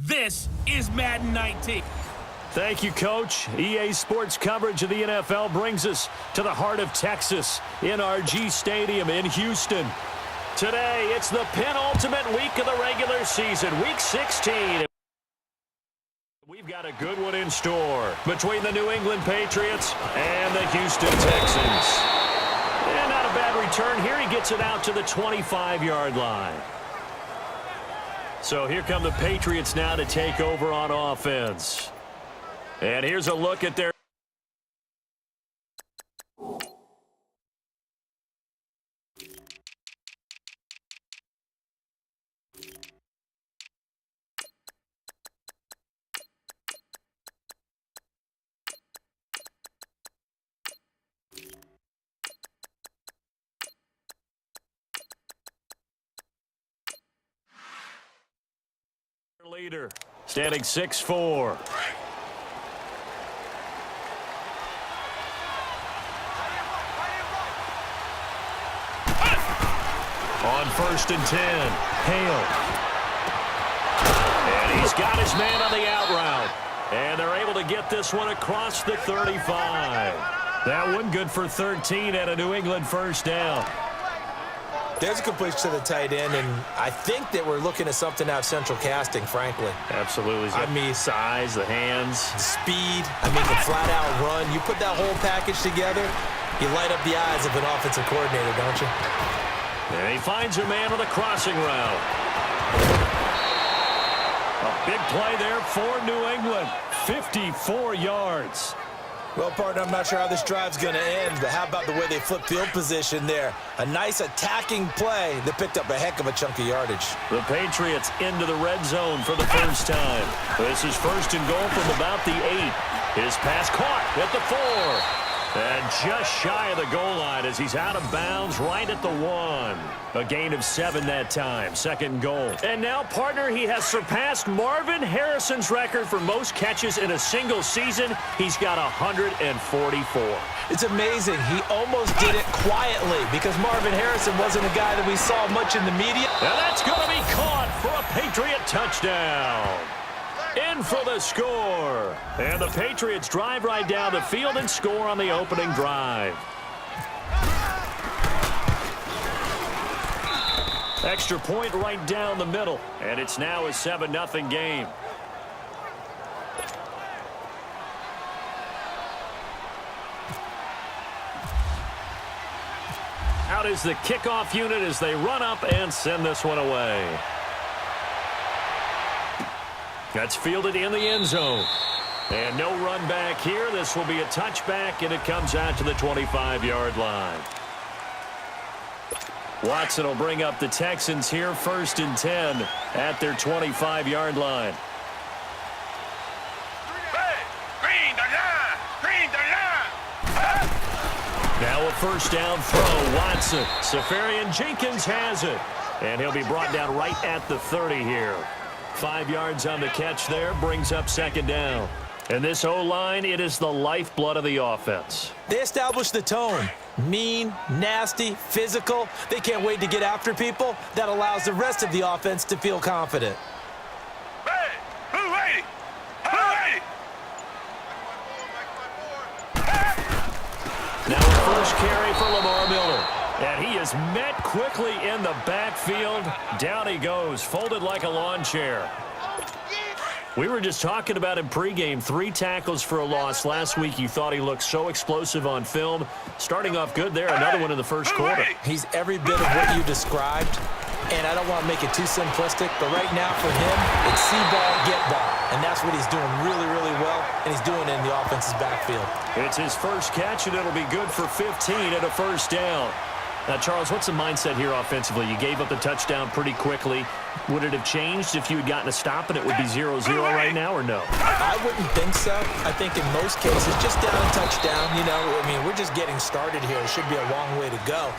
This is Madden 19. Thank you, Coach. EA Sports coverage of the NFL brings us to the heart of Texas, NRG Stadium in Houston. Today, it's the penultimate week of the regular season, Week 16. We've got a good one in store between the New England Patriots and the Houston Texans. And not a bad return here. He gets it out to the 25-yard line. So here come the Patriots now to take over on offense. And here's a look at their... leader, standing 6'4". On 1st and 10, Hale. And he's got his man on the out route. And they're able to get this one across the 35. That one good for 13 and a New England first down. There's a completion to the tight end, and I think that we're looking at something out of central casting, frankly. Absolutely. I mean, size, the hands. Speed, the flat-out run. You put that whole package together, you light up the eyes of an offensive coordinator, don't you? And he finds a man on the crossing route. A big play there for New England. 54 yards. Well, partner, I'm not sure how this drive's going to end, but how about the way they flipped field position there? A nice attacking play that picked up a heck of a chunk of yardage. The Patriots into the red zone for the first time. This is 1st and goal from about the 8. His pass caught at the 4. And just shy of the goal line as he's out of bounds right at the 1. A gain of 7 that time. 2nd goal. And now, partner, he has surpassed Marvin Harrison's record for most catches in a single season. He's got 144. It's amazing. He almost did it quietly because Marvin Harrison wasn't a guy that we saw much in the media. And that's going to be caught for a Patriot touchdown. In for the score. And the Patriots drive right down the field and score on the opening drive. Extra point right down the middle. And it's now a 7-0 game. Out is the kickoff unit as they run up and send this one away. That's fielded in the end zone. And no run back here. This will be a touchback, and it comes out to the 25-yard line. Watson will bring up the Texans here, 1st and 10 at their 25-yard line. Now a first down throw. Watson. Safarian Jenkins has it. And he'll be brought down right at the 30 here. 5 yards on the catch there, brings up 2nd down. And this O-line, it is the lifeblood of the offense. They established the tone. Mean, nasty, physical. They can't wait to get after people. That allows the rest of the offense to feel confident. Hey, who's ready? Who's ready? Now a first carry for Lamar Miller. And he is met quickly in the backfield. Down he goes, folded like a lawn chair. We were just talking about him pregame. 3 tackles for a loss. Last week you thought he looked so explosive on film. Starting off good there. Another one in the first quarter. He's every bit of what you described. And I don't want to make it too simplistic, but right now for him, it's see ball, get ball. And that's what he's doing really, really well, and he's doing it in the offense's backfield. It's his first catch, and it'll be good for 15 and a first down. Now, Charles, what's the mindset here offensively? You gave up the touchdown pretty quickly. Would it have changed if you had gotten a stop and it would be 0-0 right now, or no? I wouldn't think so. I think in most cases, just down a touchdown, we're just getting started here. It should be a long way to go.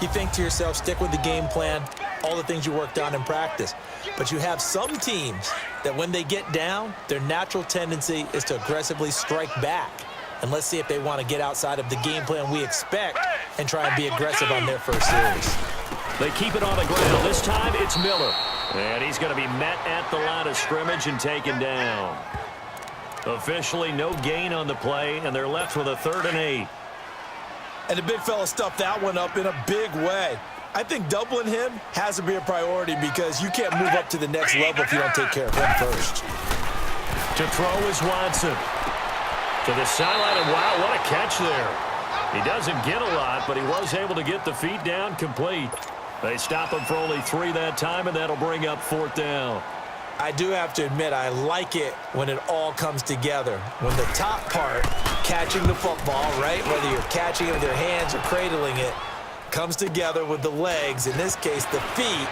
You think to yourself, stick with the game plan, all the things you worked on in practice. But you have some teams that when they get down, their natural tendency is to aggressively strike back. And let's see if they want to get outside of the game plan we expect and try and be aggressive on their first series. They keep it on the ground. This time it's Miller. And he's going to be met at the line of scrimmage and taken down. Officially no gain on the play, and they're left with a 3rd and 8. And the big fella stuffed that one up in a big way. I think doubling him has to be a priority because you can't move up to the next level if you don't take care of him first. To throw is Watson. To the sideline, and wow, what a catch there. He doesn't get a lot, but he was able to get the feet down complete. They stop him for only 3 that time, and that'll bring up 4th down. I do have to admit, I like it when it all comes together. When the top part, catching the football, right, whether you're catching it with your hands or cradling it, comes together with the legs, in this case the feet,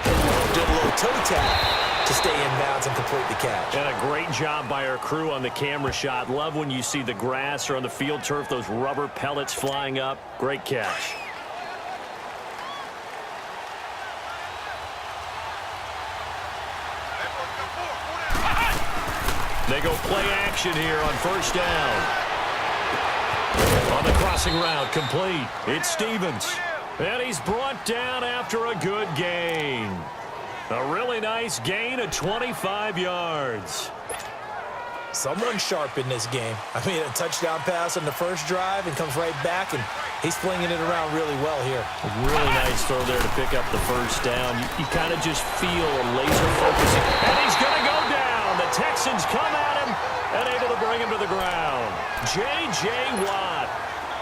do a little toe tap to stay in bounds and complete the catch. And a great job by our crew on the camera shot. Love when you see the grass or on the field turf, those rubber pellets flying up. Great catch. They go play action here on 1st down. On the crossing route, complete. It's Stevens. And he's brought down after a good gain. A really nice gain of 25 yards. Someone sharp in this game. I mean, a touchdown pass on the first drive and comes right back, and he's flinging it around really well here. A really nice throw there to pick up the 1st down. You kind of just feel a laser focusing. And he's going to go down. The Texans come at him and able to bring him to the ground. J.J. Watt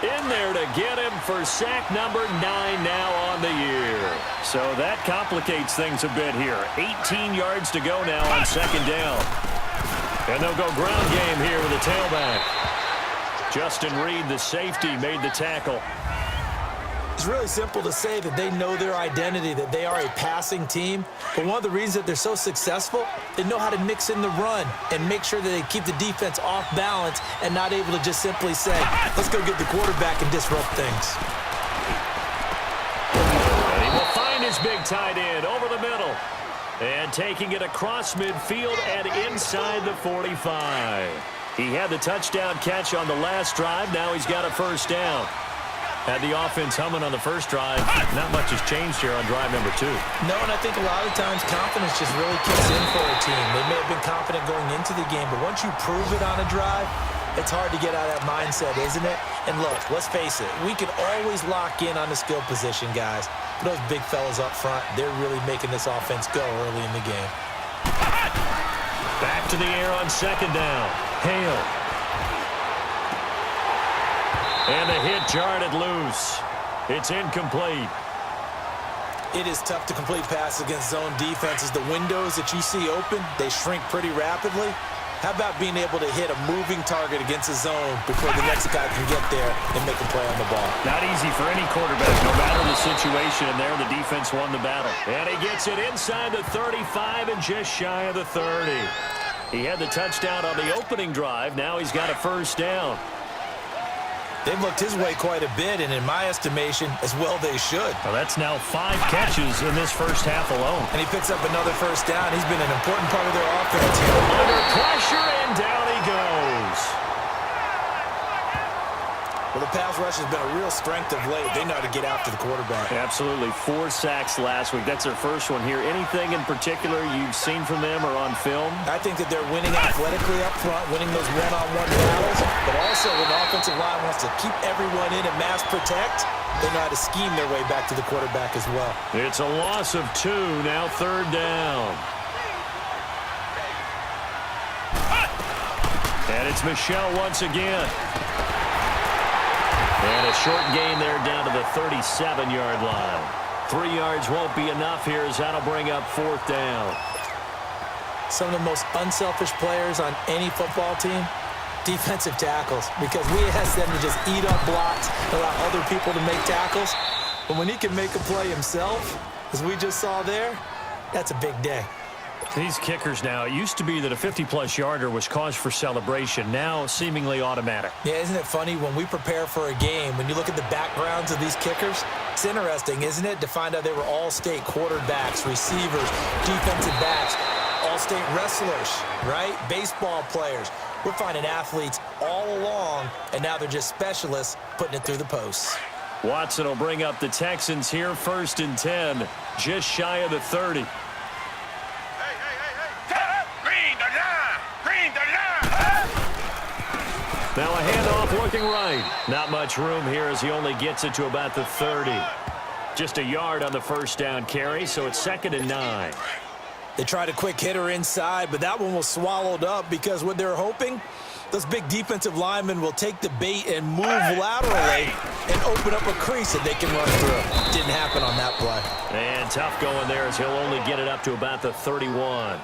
in there to get him for sack number 9 now on the year. So that complicates things a bit here. 18 yards to go now on 2nd down. And they'll go ground game here with a tailback. Justin Reed, the safety, made the tackle. It's really simple to say that they know their identity, that they are a passing team. But one of the reasons that they're so successful, they know how to mix in the run and make sure that they keep the defense off balance and not able to just simply say, let's go get the quarterback and disrupt things. And he will find his big tight end over the middle. And taking it across midfield and inside the 45. He had the touchdown catch on the last drive. Now he's got a 1st down. Had the offense humming on the first drive. Not much has changed here on drive number 2. No, and I think a lot of times confidence just really kicks in for a team. They may have been confident going into the game, but once you prove it on a drive, it's hard to get out of that mindset, isn't it? And look, let's face it, we can always lock in on the skill position, guys. But those big fellas up front, they're really making this offense go early in the game. Back to the air on 2nd down. Hale. And the hit jarred it loose. It's incomplete. It is tough to complete passes against zone defenses. The windows that you see open, they shrink pretty rapidly. How about being able to hit a moving target against a zone before the next guy can get there and make a play on the ball? Not easy for any quarterback, no matter the situation. And there, the defense won the battle. And he gets it inside the 35 and just shy of the 30. He had the touchdown on the opening drive. Now he's got a 1st down. They've looked his way quite a bit, and in my estimation, as well they should. Well, that's now 5 catches in this first half alone. And he picks up another 1st down. He's been an important part of their offense here. Under pressure, and down he goes. Well, the pass rush has been a real strength of late. They know how to get after the quarterback. Absolutely. 4 sacks last week. That's their first one here. Anything in particular you've seen from them or on film? I think that they're winning athletically up front, winning those one-on-one battles, but also when the offensive line wants to keep everyone in and mass protect, they know how to scheme their way back to the quarterback as well. It's a loss of 2, now 3rd down. And it's Michelle once again. And a short gain there down to the 37-yard line. 3 yards won't be enough here as that'll bring up 4th down. Some of the most unselfish players on any football team, defensive tackles, because we ask them to just eat up blocks, allow other people to make tackles. But when he can make a play himself, as we just saw there, that's a big day. These kickers now, it used to be that a 50-plus yarder was cause for celebration. Now, seemingly automatic. Yeah, isn't it funny when we prepare for a game, when you look at the backgrounds of these kickers, it's interesting, isn't it, to find out they were all-state quarterbacks, receivers, defensive backs, all-state wrestlers, right? Baseball players. We're finding athletes all along, and now they're just specialists putting it through the posts. Watson will bring up the Texans here, 1st and 10, just shy of the 30. Now a handoff looking right. Not much room here as he only gets it to about the 30. Just a yard on the first down carry, so it's 2nd and 9. They tried a quick hitter inside, but that one was swallowed up because what they're hoping, those big defensive linemen will take the bait and move laterally and open up a crease that they can run through. Didn't happen on that play. And tough going there as he'll only get it up to about the 31.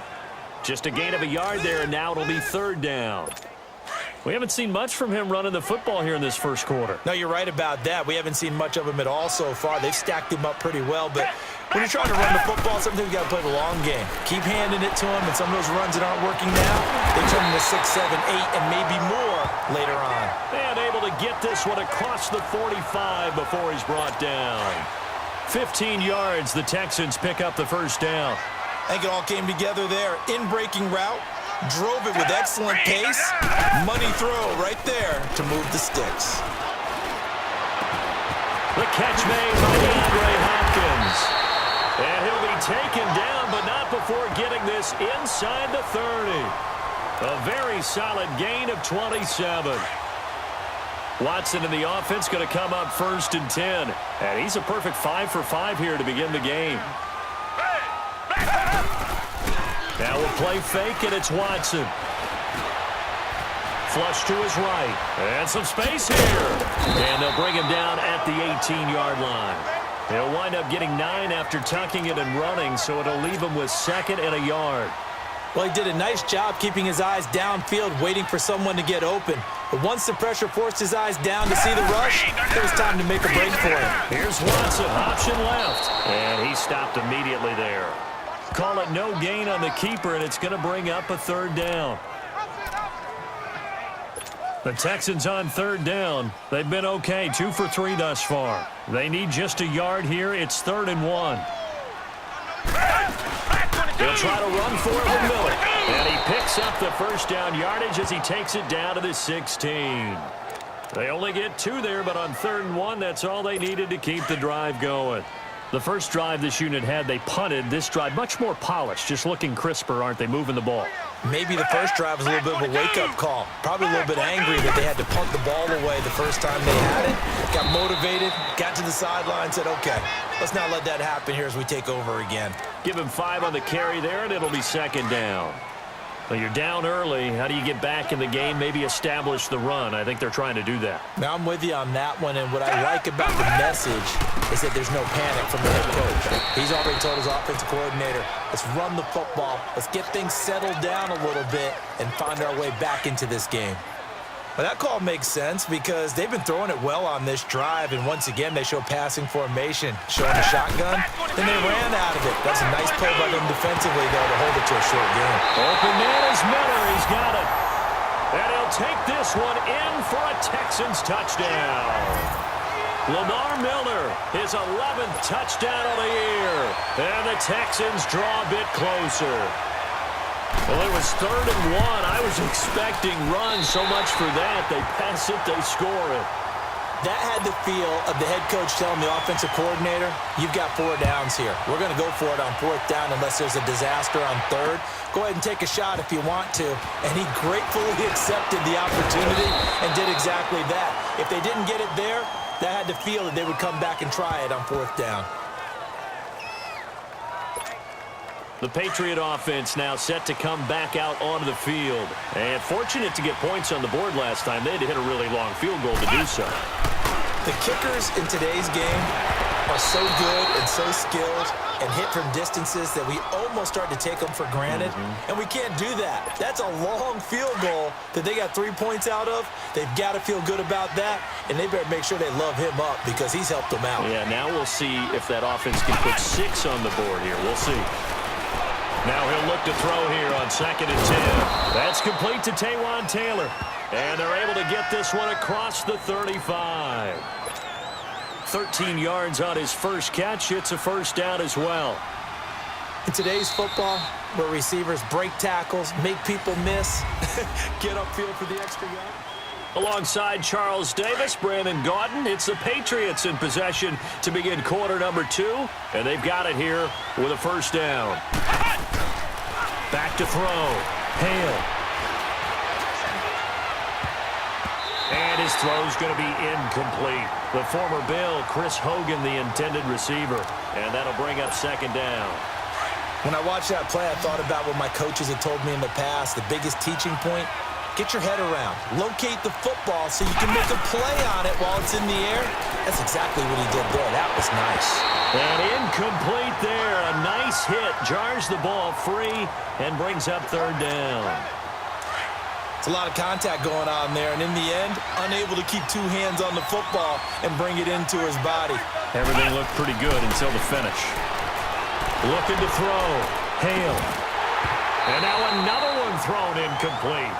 Just a gain of a yard there, and now it'll be 3rd down. We haven't seen much from him running the football here in this first quarter. No, you're right about that. We haven't seen much of him at all so far. They've stacked him up pretty well, but when you're trying to run the football, sometimes you got to play the long game. Keep handing it to him, and some of those runs that aren't working now, they turn into 6, 7, 8, and maybe more later on. And able to get this one across the 45 before he's brought down. 15 yards, the Texans pick up the first down. I think it all came together there. In-breaking route, drove it with excellent pace. Money throw right there to move the sticks. The catch made by DeAndre Hopkins. And he'll be taken down, but not before getting this inside the 30. A very solid gain of 27. Watson in the offense going to come up 1st and 10. And he's a perfect 5 for 5 here to begin the game. Now we'll play fake, and it's Watson. Flush to his right. And some space here. And they'll bring him down at the 18-yard line. He'll wind up getting 9 after tucking it and running, so it'll leave him with 2nd and a yard. Well, he did a nice job keeping his eyes downfield, waiting for someone to get open. But once the pressure forced his eyes down to see the rush, it was time to make a break for him. Here's Watson, option left. And he stopped immediately there. Call it no gain on the keeper, and it's going to bring up a 3rd down. The Texans on 3rd down. They've been okay, 2 for 3 thus far. They need just a yard here. It's 3rd and 1. He'll try to run for it with Miller. And he picks up the first down yardage as he takes it down to the 16. They only get 2 there, but on 3rd and 1, that's all they needed to keep the drive going. The first drive this unit had, they punted. This drive, much more polished, just looking crisper, aren't they, moving the ball? Maybe the first drive was a little bit of a wake-up call. Probably a little bit angry that they had to punt the ball away the first time they had it. Got motivated, got to the sideline, said, okay, let's not let that happen here as we take over again. Give him 5 on the carry there, and it'll be 2nd down. Well, you're down early. How do you get back in the game, maybe establish the run? I think they're trying to do that. Now, I'm with you on that one, and what I like about the message is that there's no panic from the head coach. He's already told his offensive coordinator, let's run the football, let's get things settled down a little bit and find our way back into this game. Well, that call makes sense because they've been throwing it well on this drive, and once again, they show passing formation, showing a shotgun, then they ran out of it. That's a nice play by them defensively, though, to hold it to a short game. Open man is Miller. He's got it. And he'll take this one in for a Texans touchdown. Lamar Miller, his 11th touchdown of the year. And the Texans draw a bit closer. Well, it was 3rd and 1. I was expecting runs, so much for that. They pass it, they score it. That had the feel of the head coach telling the offensive coordinator, you've got 4 downs here. We're going to go for it on 4th down unless there's a disaster on 3rd. Go ahead and take a shot if you want to. And he gratefully accepted the opportunity and did exactly that. If they didn't get it there, that had the feel that they would come back and try it on 4th down. The Patriot offense now set to come back out onto the field. And fortunate to get points on the board last time. They had to hit a really long field goal to do so. The kickers in today's game are so good and so skilled and hit from distances that we almost start to take them for granted. And we can't do that. That's a long field goal that they got 3 points out of. They've got to feel good about that, and they better make sure they love him up because he's helped them out. Yeah, now we'll see if that offense can put 6 on the board here. We'll see. Now he'll look to throw here on 2nd and 10. That's complete to Taywan Taylor. And they're able to get this one across the 35. 13 yards on his first catch. It's a first down as well. In today's football, where receivers break tackles, make people miss, get upfield for the extra yard. Alongside Charles Davis, Brandon Gaudin, it's the Patriots in possession to begin quarter number 2. And they've got it here with a first down. Back to throw. Hale. His throw's going to be incomplete. The former Bill, Chris Hogan, the intended receiver. And that'll bring up second down. When I watched that play, I thought about what my coaches had told me in the past. The biggest teaching point, get your head around. Locate the football so you can make a play on it while it's in the air. That's exactly what he did there. That was nice. And incomplete there. A nice hit. Jars the ball free and brings up third down. It's a lot of contact going on there, and in the end, unable to keep two hands on the football and bring it into his body. Everything looked pretty good until the finish. Looking to throw. Hale. And now another one thrown incomplete.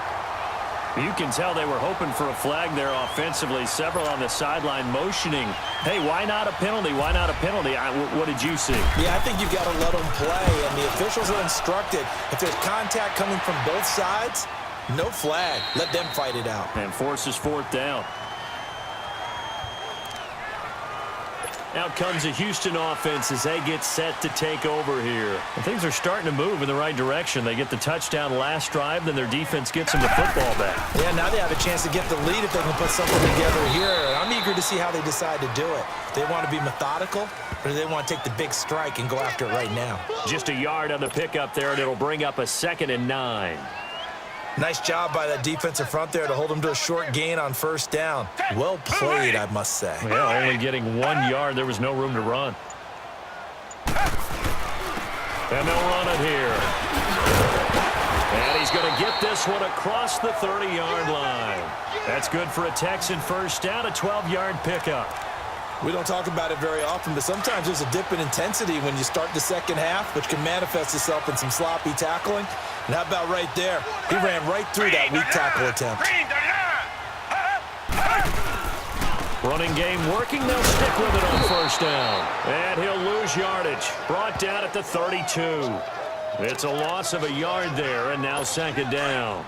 You can tell they were hoping for a flag there offensively. Several on the sideline motioning. Hey, why not a penalty? Why not a penalty? What did you see? Yeah, I think you've got to let them play, and the officials are instructed. If there's contact coming from both sides, no flag. Let them fight it out. And forces fourth down. Out comes the Houston offense as they get set to take over here. And things are starting to move in the right direction. They get the touchdown last drive, then their defense gets them the football back. Yeah, now they have a chance to get the lead if they can put something together here. I'm eager to see how they decide to do it. Do they want to be methodical, or do they want to take the big strike and go after it right now? Just a yard on the pickup there, and it'll bring up a 2nd and 9. Nice job by that defensive front there to hold them to a short gain on first down. Well played, I must say. Yeah, only getting 1 yard. There was no room to run. And they'll run it here. And he's going to get this one across the 30-yard line. That's good for a Texan first down, a 12-yard pickup. We don't talk about it very often, but sometimes there's a dip in intensity when you start the second half, which can manifest itself in some sloppy tackling. And how about right there? He ran right through that weak tackle attempt. Running game working. They'll stick with it on first down. And he'll lose yardage. Brought down at the 32. It's a loss of a yard there, and now 2nd down.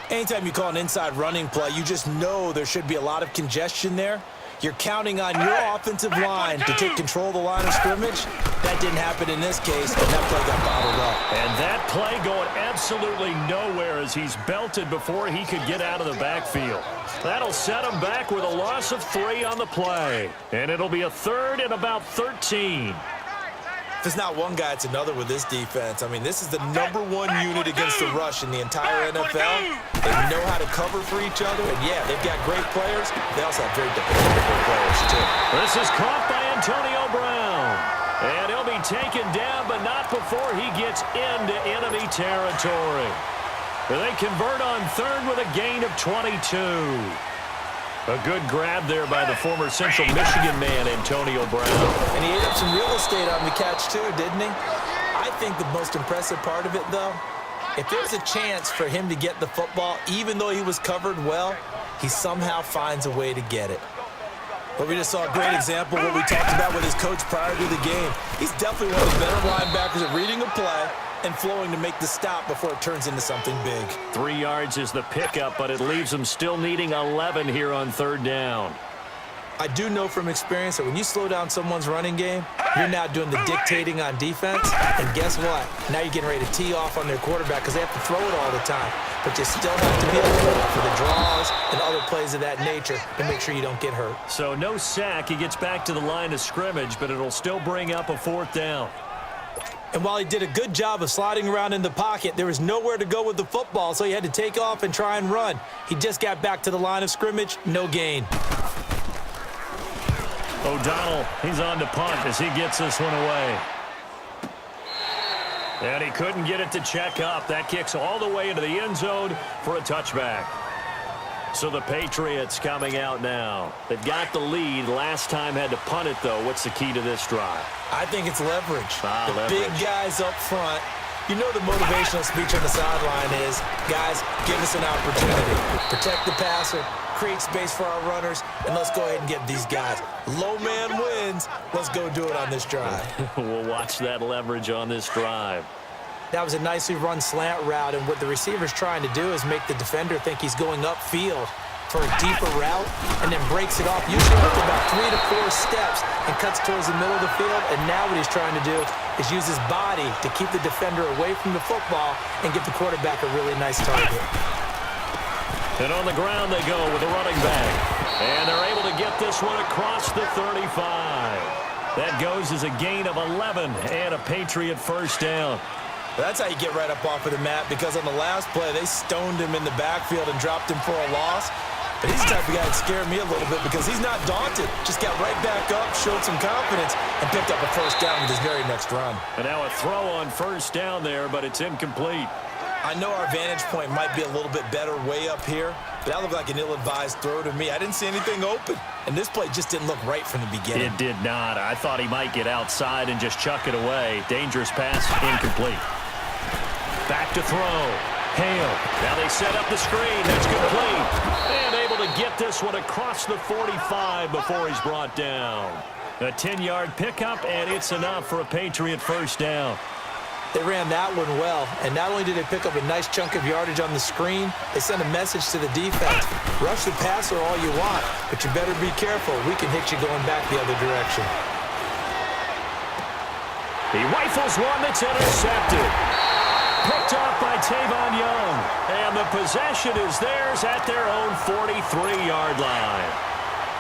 Anytime you call an inside running play, you just know there should be a lot of congestion there. You're counting on your offensive line to take control of the line of scrimmage. That didn't happen in this case, and that play got bottled up. And that play going absolutely nowhere as he's belted before he could get out of the backfield. That'll set him back with a loss of 3 on the play. And it'll be a 3rd and about 13. If it's not one guy, it's another with this defense. I mean, this is the #1 unit against the rush in the entire NFL. They know how to cover for each other. And, yeah, they've got great players. They also have very dependable players, too. This is caught by Antonio Brown. And he'll be taken down, but not before he gets into enemy territory. They convert on 3rd with a gain of 22. A good grab there by the former Central Michigan man, Antonio Brown. And he ate up some real estate on the catch, too, didn't he? I think the most impressive part of it, though, if there's a chance for him to get the football, even though he was covered well, he somehow finds a way to get it. But we just saw a great example of what we talked about with his coach prior to the game. He's definitely one of the better linebackers at reading a play and flowing to make the stop before it turns into something big. 3 yards is the pickup, but it leaves them still needing 11 here on 3rd down. I do know from experience that when you slow down someone's running game, you're now doing the dictating on defense. And guess what? Now you're getting ready to tee off on their quarterback because they have to throw it all the time. But you still have to be alert for the draws and other plays of that nature to make sure you don't get hurt. So no sack. He gets back to the line of scrimmage, but it'll still bring up a 4th down. And while he did a good job of sliding around in the pocket, there was nowhere to go with the football, so he had to take off and try and run. He just got back to the line of scrimmage, no gain. O'Donnell, he's on to punt as he gets this one away. And he couldn't get it to check up. That kicks all the way into the end zone for a touchback. So the Patriots coming out now. They've got the lead. Last time had to punt it, though. What's the key to this drive? I think it's leverage. Leverage. Big guys up front. You know the motivational speech on the sideline is, guys, give us an opportunity. Protect the passer, create space for our runners, and let's go ahead and get these guys. Low man wins. Let's go do it on this drive. We'll watch that leverage on this drive. That was a nicely run slant route, and what the receiver's trying to do is make the defender think he's going upfield for a deeper route and then breaks it off, usually after about 3 to 4 steps, and cuts towards the middle of the field. And now what he's trying to do is use his body to keep the defender away from the football and get the quarterback a really nice target. And on the ground they go with the running back. And they're able to get this one across the 35. That goes as a gain of 11 and a Patriot first down. That's how you get right up off of the mat, because on the last play, they stoned him in the backfield and dropped him for a loss. But he's the type of guy that scared me a little bit because he's not daunted. Just got right back up, showed some confidence, and picked up a first down with his very next run. And now a throw on first down there, but it's incomplete. I know our vantage point might be a little bit better way up here, but that looked like an ill-advised throw to me. I didn't see anything open, and this play just didn't look right from the beginning. It did not. I thought he might get outside and just chuck it away. Dangerous pass, incomplete. Back to throw. Hale. Now they set up the screen. That's complete. And able to get this one across the 45 before he's brought down. A 10-yard pickup, and it's enough for a Patriot first down. They ran that one well, and not only did they pick up a nice chunk of yardage on the screen, they sent a message to the defense. Rush the passer all you want, but you better be careful. We can hit you going back the other direction. He rifles one that's intercepted. Picked off by Tavon Young. And the possession is theirs at their own 43-yard line.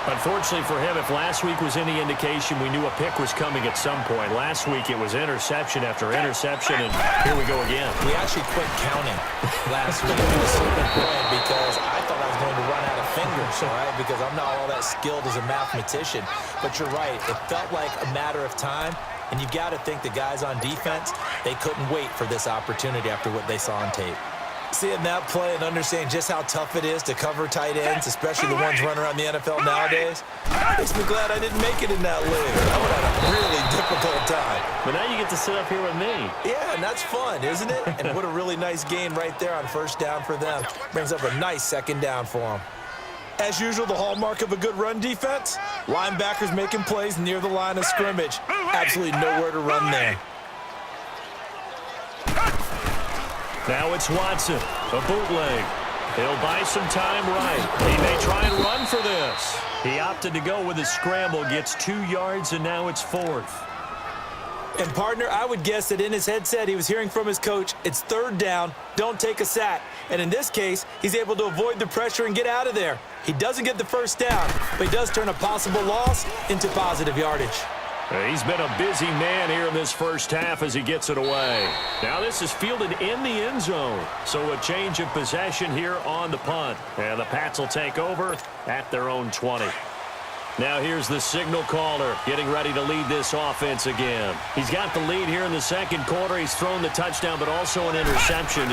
Unfortunately for him, if last week was any indication, we knew a pick was coming at some point. Last week it was interception after interception, and here we go again. We actually quit counting last week at a certain point because I thought I was going to run out of fingers, all right, because I'm not all that skilled as a mathematician. But you're right, it felt like a matter of time. And you've got to think the guys on defense, they couldn't wait for this opportunity after what they saw on tape. Seeing that play and understanding just how tough it is to cover tight ends, especially the ones running around the NFL nowadays, makes me glad I didn't make it in that league. I would have had a really difficult time. But now you get to sit up here with me. Yeah, and that's fun, isn't it? And what a really nice gain right there on first down for them. Brings up a nice second down for them. As usual, the hallmark of a good run defense, linebackers making plays near the line of scrimmage. Absolutely nowhere to run there. Now it's Watson, a bootleg. He'll buy some time right. He may try and run for this. He opted to go with his scramble, gets 2 yards, and now it's 4th. And, partner, I would guess that in his headset he was hearing from his coach, it's 3rd down, don't take a sack. And in this case, he's able to avoid the pressure and get out of there. He doesn't get the first down, but he does turn a possible loss into positive yardage. He's been a busy man here in this first half as he gets it away. Now this is fielded in the end zone. So a change of possession here on the punt. And the Pats will take over at their own 20. Now here's the signal caller getting ready to lead this offense again. He's got the lead here in the second quarter. He's thrown the touchdown, but also an interception.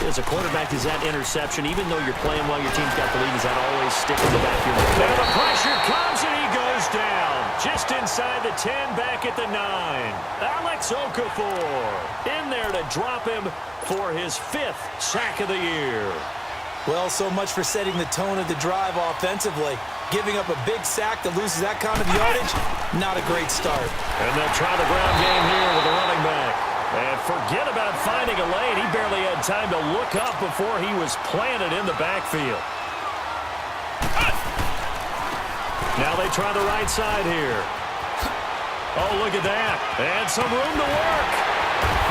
As a quarterback, is that interception, even though you're playing while your team's got the lead, does that always stick in the back of your mind? Now the pressure comes and he goes down. Just inside the 10, back at the 9. Alex Okafor in there to drop him for his 5th sack of the year. Well, so much for setting the tone of the drive offensively. Giving up a big sack that loses that kind of yardage, not a great start. And they'll try the ground game here with the running back. And forget about finding a lane. He barely had time to look up before he was planted in the backfield. Now they try the right side here. Oh, look at that. And some room to work.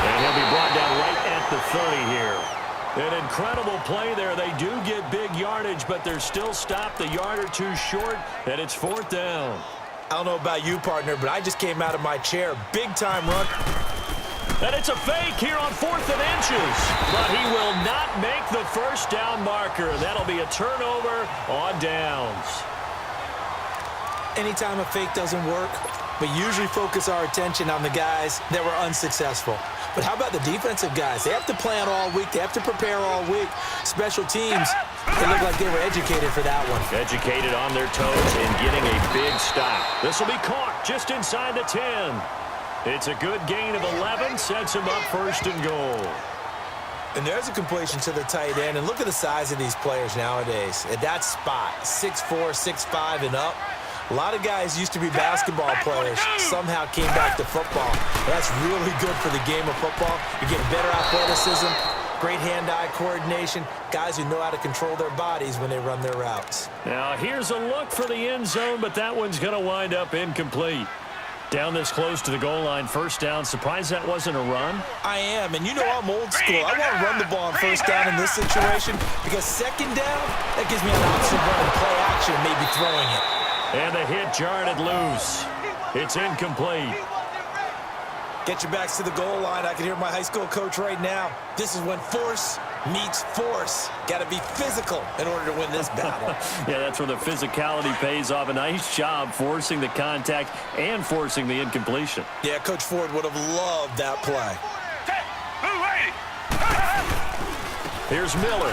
And he'll be brought down right at the 30 here. An incredible play there. They do get big yardage, but they're still stopped a yard or two short, and it's 4th down. I don't know about you, partner, but I just came out of my chair. Big-time run. And it's a fake here on 4th and inches. But he will not make the first down marker. That'll be a turnover on downs. Anytime a fake doesn't work, we usually focus our attention on the guys that were unsuccessful. But how about the defensive guys? They have to plan all week. They have to prepare all week. Special teams, they look like they were educated for that one. Educated on their toes and getting a big stop. This will be caught just inside the 10. It's a good gain of 11, sets him up 1st and goal. And there's a completion to the tight end. And look at the size of these players nowadays. At that spot, 6'4", 6'5", and up. A lot of guys used to be basketball players, somehow came back to football. That's really good for the game of football. You're getting better athleticism, great hand-eye coordination, guys who know how to control their bodies when they run their routes. Now here's a look for the end zone, but that one's going to wind up incomplete. Down this close to the goal line, first down. Surprised that wasn't a run? I am, and you know I'm old school. I want to run the ball on first down in this situation because second down, that gives me an option of running play action, maybe throwing it. And the hit jarred it loose. It's incomplete. Get your backs to the goal line. I can hear my high school coach right now. This is when force meets force. Got to be physical in order to win this battle. Yeah, that's where the physicality pays off. A nice job forcing the contact and forcing the incompletion. Yeah, Coach Ford would have loved that play. Here's Miller.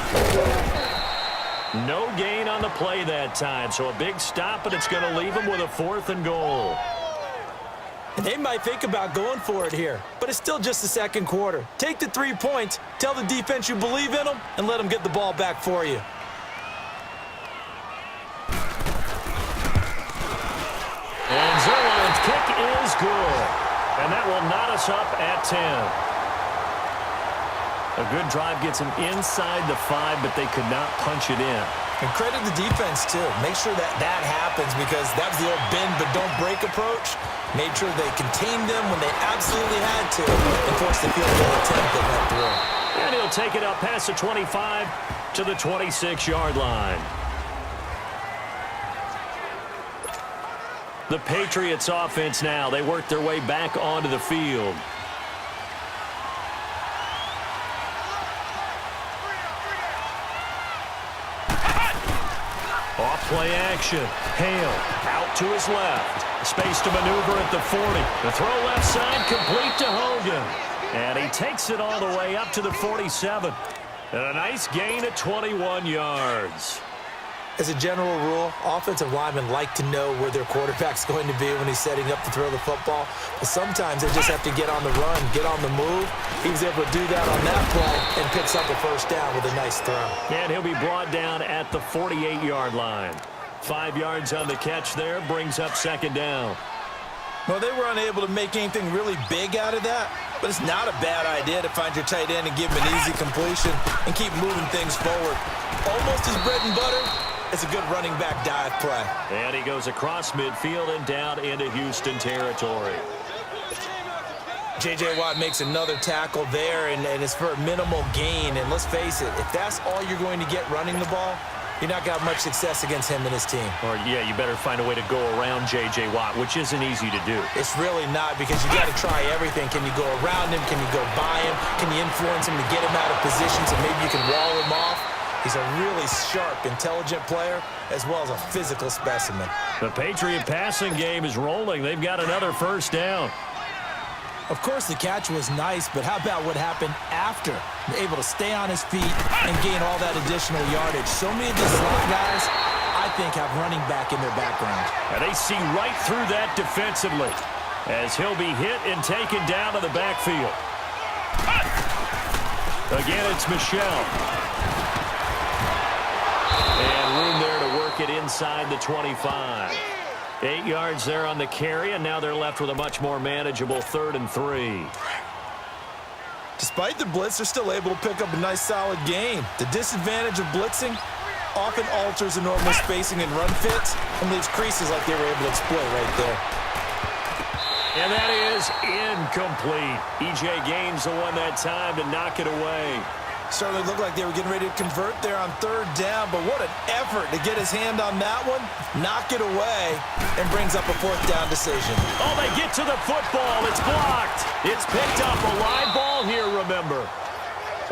No gain on the play that time, so a big stop, but it's going to leave him with a 4th and goal. And they might think about going for it here, but it's still just the second quarter. Take the 3 points, tell the defense you believe in them, and let them get the ball back for you. And Zerline's kick is good. And that will knot us up at 10. A good drive gets them inside the 5, but they could not punch it in. And credit the defense, too. Make sure that happens because that was the old bend but don't break approach. Made sure they contained them when they absolutely had to and forced the field goal attempt that went through. And he'll take it up past the 25 to the 26-yard line. The Patriots offense now. They work their way back onto the field. Off play action. Hale out to his left. Space to maneuver at the 40. The throw left side complete to Hogan. And he takes it all the way up to the 47. And a nice gain of 21 yards. As a general rule, offensive linemen like to know where their quarterback's going to be when he's setting up to throw the football. But sometimes they just have to get on the run, get on the move. He was able to do that on that play and picks up a first down with a nice throw. And he'll be brought down at the 48-yard line. 5 yards on the catch there, brings up second down. Well, they were unable to make anything really big out of that, but it's not a bad idea to find your tight end and give him an easy completion and keep moving things forward. Almost his bread and butter. It's a good running back dive play. And he goes across midfield and down into Houston territory. J.J. Watt makes another tackle there, and it's for a minimal gain. And let's face it, if that's all you're going to get running the ball, you're not going to have much success against him and his team. Or, yeah, you better find a way to go around J.J. Watt, which isn't easy to do. It's really not because you got to try everything. Can you go around him? Can you go by him? Can you influence him to get him out of position so maybe you can wall him off? He's a really sharp, intelligent player, as well as a physical specimen. The Patriot passing game is rolling. They've got another first down. Of course, the catch was nice, but how about what happened after? Able to stay on his feet and gain all that additional yardage. So many of these slot guys, I think, have running back in their background. And they see right through that defensively as he'll be hit and taken down to the backfield. Again, it's Michelle. And room there to work it inside the 25. 8 yards there on the carry, and now they're left with a much more manageable 3rd and 3. Despite the blitz, they're still able to pick up a nice solid gain. The disadvantage of blitzing often alters the normal spacing and run fits and leaves creases like they were able to exploit right there. And that is incomplete. E.J. Gaines the one that time to knock it away. Certainly looked like they were getting ready to convert there on 3rd down, but what an effort to get his hand on that one, knock it away, and brings up a 4th down decision. Oh, they get to the football. It's blocked. It's picked up. A live ball here, remember.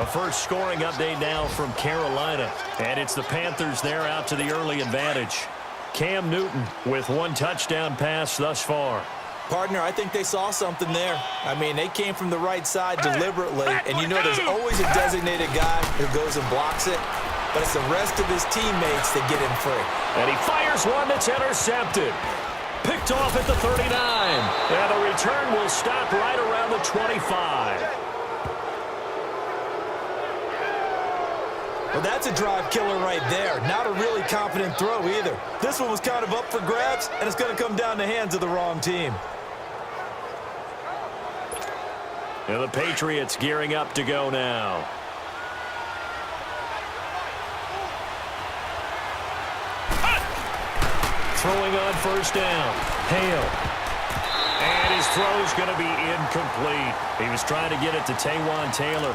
A first scoring update now from Carolina. And it's the Panthers there out to the early advantage. Cam Newton with 1 touchdown pass thus far. Partner, I think they saw something there. I mean, they came from the right side deliberately, and you know there's always a designated guy who goes and blocks it, but it's the rest of his teammates that get him free. And he fires one that's intercepted. Picked off at the 39. And the return will stop right around the 25. Well, that's a drive killer right there. Not a really confident throw either. This one was kind of up for grabs, and it's going to come down the hands of the wrong team. And the Patriots gearing up to go now. Throwing on first down. Hale. And his throw's going to be incomplete. He was trying to get it to Taywan Taylor.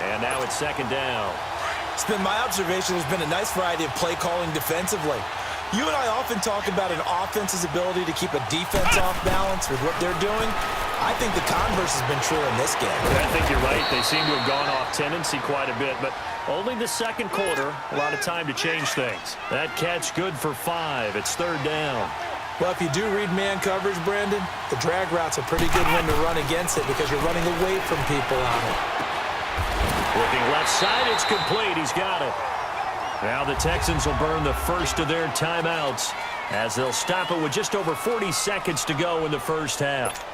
And now it's second down. It's been my observation there's been a nice variety of play calling defensively. You and I often talk about an offense's ability to keep a defense off balance with what they're doing. I think the converse has been true in this game. I think you're right. They seem to have gone off tendency quite a bit, but only the second quarter, a lot of time to change things. That catch good for 5. It's third down. Well, if you do read man coverage, Brandon, the drag route's a pretty good one to run against it because you're running away from people on it. Looking left side, it's complete. He's got it. Now the Texans will burn the first of their timeouts as they'll stop it with just over 40 seconds to go in the first half.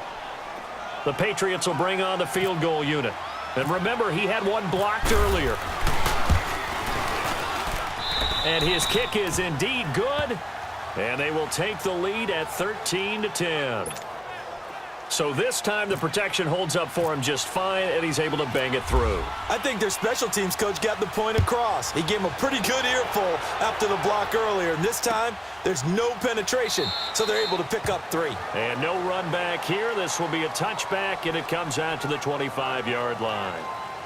The Patriots will bring on the field goal unit. And remember, he had one blocked earlier. And his kick is indeed good. And they will take the lead at 13-10. So this time the protection holds up for him just fine, and he's able to bang it through. I think their special teams coach got the point across. He gave him a pretty good earful after the block earlier. And this time, there's no penetration, so they're able to pick up 3. And no run back here. This will be a touchback, and it comes out to the 25-yard line.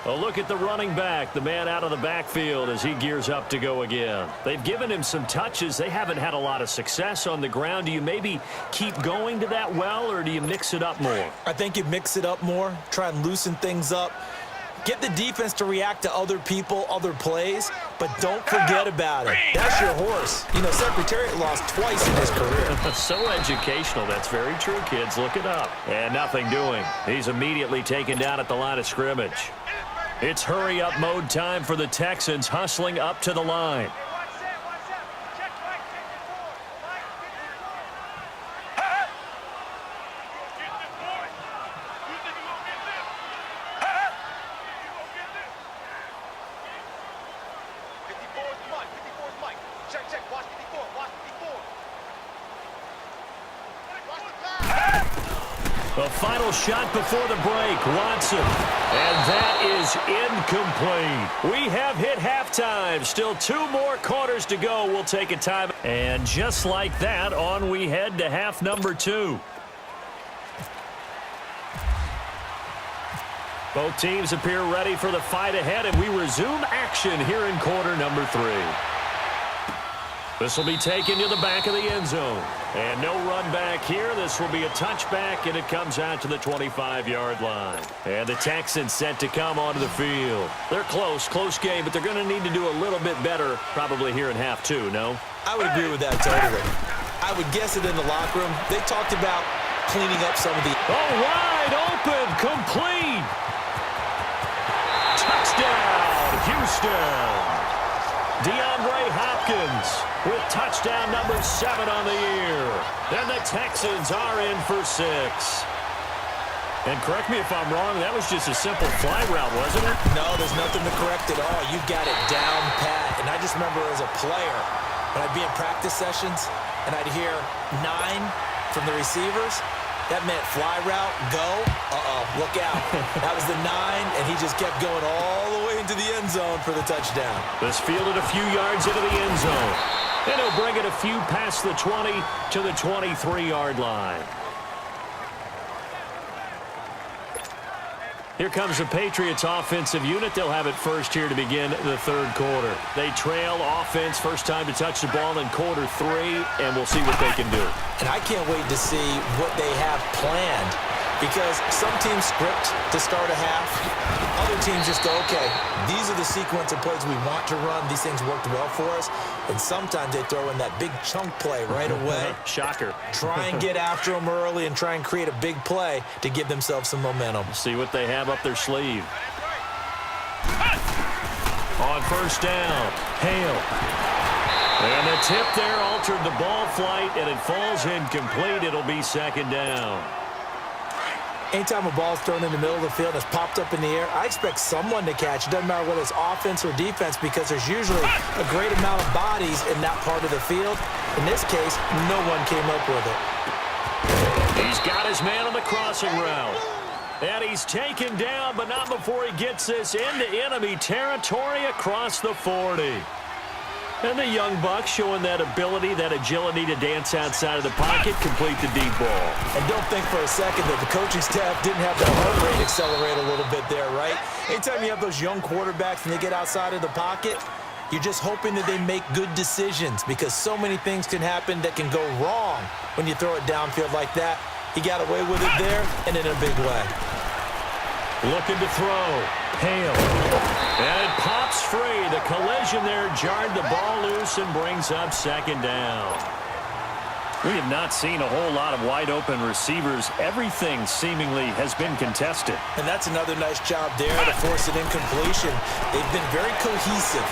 A look at the running back, the man out of the backfield as he gears up to go again. They've given him some touches. They haven't had a lot of success on the ground. Do you maybe keep going to that well, or do you mix it up more? I think you mix it up more, try and loosen things up. Get the defense to react to other people, other plays, but don't forget about it. That's your horse. You know, Secretariat lost twice in his career. So educational. That's very true, kids. Look it up. And nothing doing. He's immediately taken down at the line of scrimmage. It's hurry-up mode time for the Texans, hustling up to the line. The final shot before the break, Watson. And that is incomplete. We have hit halftime. Still 2 more quarters to go. We'll take a time. And just like that, on we head to half number 2. Both teams appear ready for the fight ahead, and we resume action here in quarter number 3. This will be taken to the back of the end zone. And no run back here. This will be a touchback, and it comes out to the 25-yard line. And the Texans set to come onto the field. They're close game, but they're going to need to do a little bit better probably here in half 2, no? I would agree with that totally. I would guess it in the locker room. They talked about cleaning up some of the... Oh, wide open, complete. Touchdown, Houston. DeAndre Hopkins with touchdown number 7 on the year. And the Texans are in for 6. And correct me if I'm wrong, that was just a simple fly route, wasn't it? No, there's nothing to correct at all. You got it down pat. And I just remember as a player, when I'd be in practice sessions, and I'd hear 9 from the receivers, that meant fly route, go, look out. That was the 9, and he just kept going all the way into the end zone for the touchdown. This fielded a few yards into the end zone. And he'll bring it a few past the 20 to the 23-yard line. Here comes the Patriots offensive unit. They'll have it first here to begin the third quarter. They trail offense, first time to touch the ball in quarter 3, and we'll see what they can do. And I can't wait to see what they have planned, because some teams script to start a half. Other teams just go, okay, these are the sequence of plays we want to run. These things worked well for us. And sometimes they throw in that big chunk play right away. Shocker. Try and get after them early and try and create a big play to give themselves some momentum. See what they have up their sleeve. On first down, Hale. And the tip there altered the ball flight, and it falls incomplete. It'll be second down. Anytime a ball's thrown in the middle of the field and it's popped up in the air, I expect someone to catch. It doesn't matter whether it's offense or defense, because there's usually a great amount of bodies in that part of the field. In this case, no one came up with it. He's got his man on the crossing route. And he's taken down, but not before he gets this into enemy territory across the 40. And the young buck showing that ability, that agility to dance outside of the pocket, complete the deep ball. And don't think for a second that the coaching staff didn't have that heart rate accelerate a little bit there, right? Anytime you have those young quarterbacks and they get outside of the pocket, you're just hoping that they make good decisions because so many things can happen that can go wrong when you throw it downfield like that. He got away with it there and in a big way. Looking to throw. Hale. And it pops free. The collision there jarred the ball loose and brings up second down. We have not seen a whole lot of wide-open receivers. Everything seemingly has been contested. And that's another nice job there to force an incompletion. They've been very cohesive,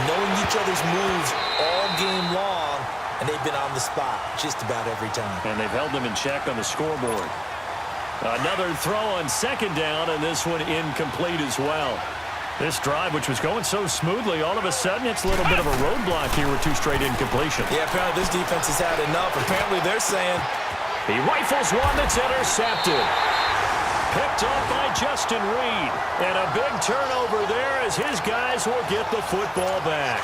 knowing each other's moves all game long, and they've been on the spot just about every time. And they've held them in check on the scoreboard. Another throw on second down, and this one incomplete as well. This drive, which was going so smoothly, all of a sudden it's a little bit of a roadblock here with 2 straight incompletions. Yeah, apparently this defense has had enough. Apparently they're saying he rifles one that's intercepted. Picked off by Justin Reed. And a big turnover there as his guys will get the football back.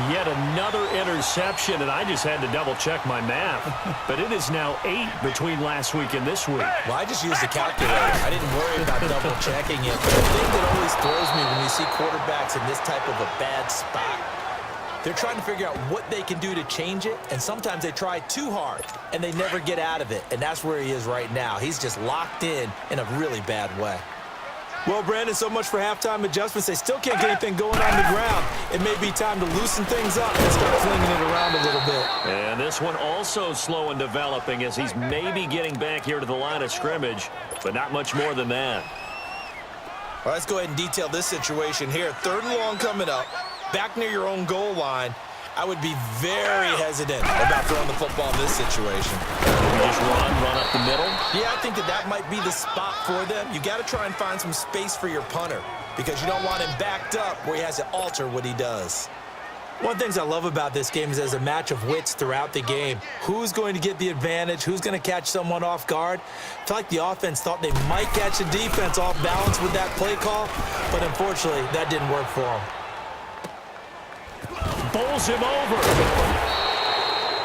Yet another interception, and I just had to double-check my math. But it is now 8 between last week and this week. Well, I just used the calculator. I didn't worry about double-checking it. But the thing that always throws me when you see quarterbacks in this type of a bad spot, they're trying to figure out what they can do to change it, and sometimes they try too hard, and they never get out of it. And that's where he is right now. He's just locked in a really bad way. Well, Brandon, so much for halftime adjustments. They still can't get anything going on the ground. It may be time to loosen things up and start flinging it around a little bit. And this one also slow and developing as he's maybe getting back here to the line of scrimmage, but not much more than that. All right, let's go ahead and detail this situation here. 3rd and long coming up, back near your own goal line. I would be very hesitant about throwing the football in this situation. You just run up the middle? Yeah, I think that might be the spot for them. You got to try and find some space for your punter because you don't want him backed up where he has to alter what he does. One of the things I love about this game is there's a match of wits throughout the game. Who's going to get the advantage? Who's going to catch someone off guard? I feel like the offense thought they might catch the defense off balance with that play call, but unfortunately, that didn't work for them. Bowls him over.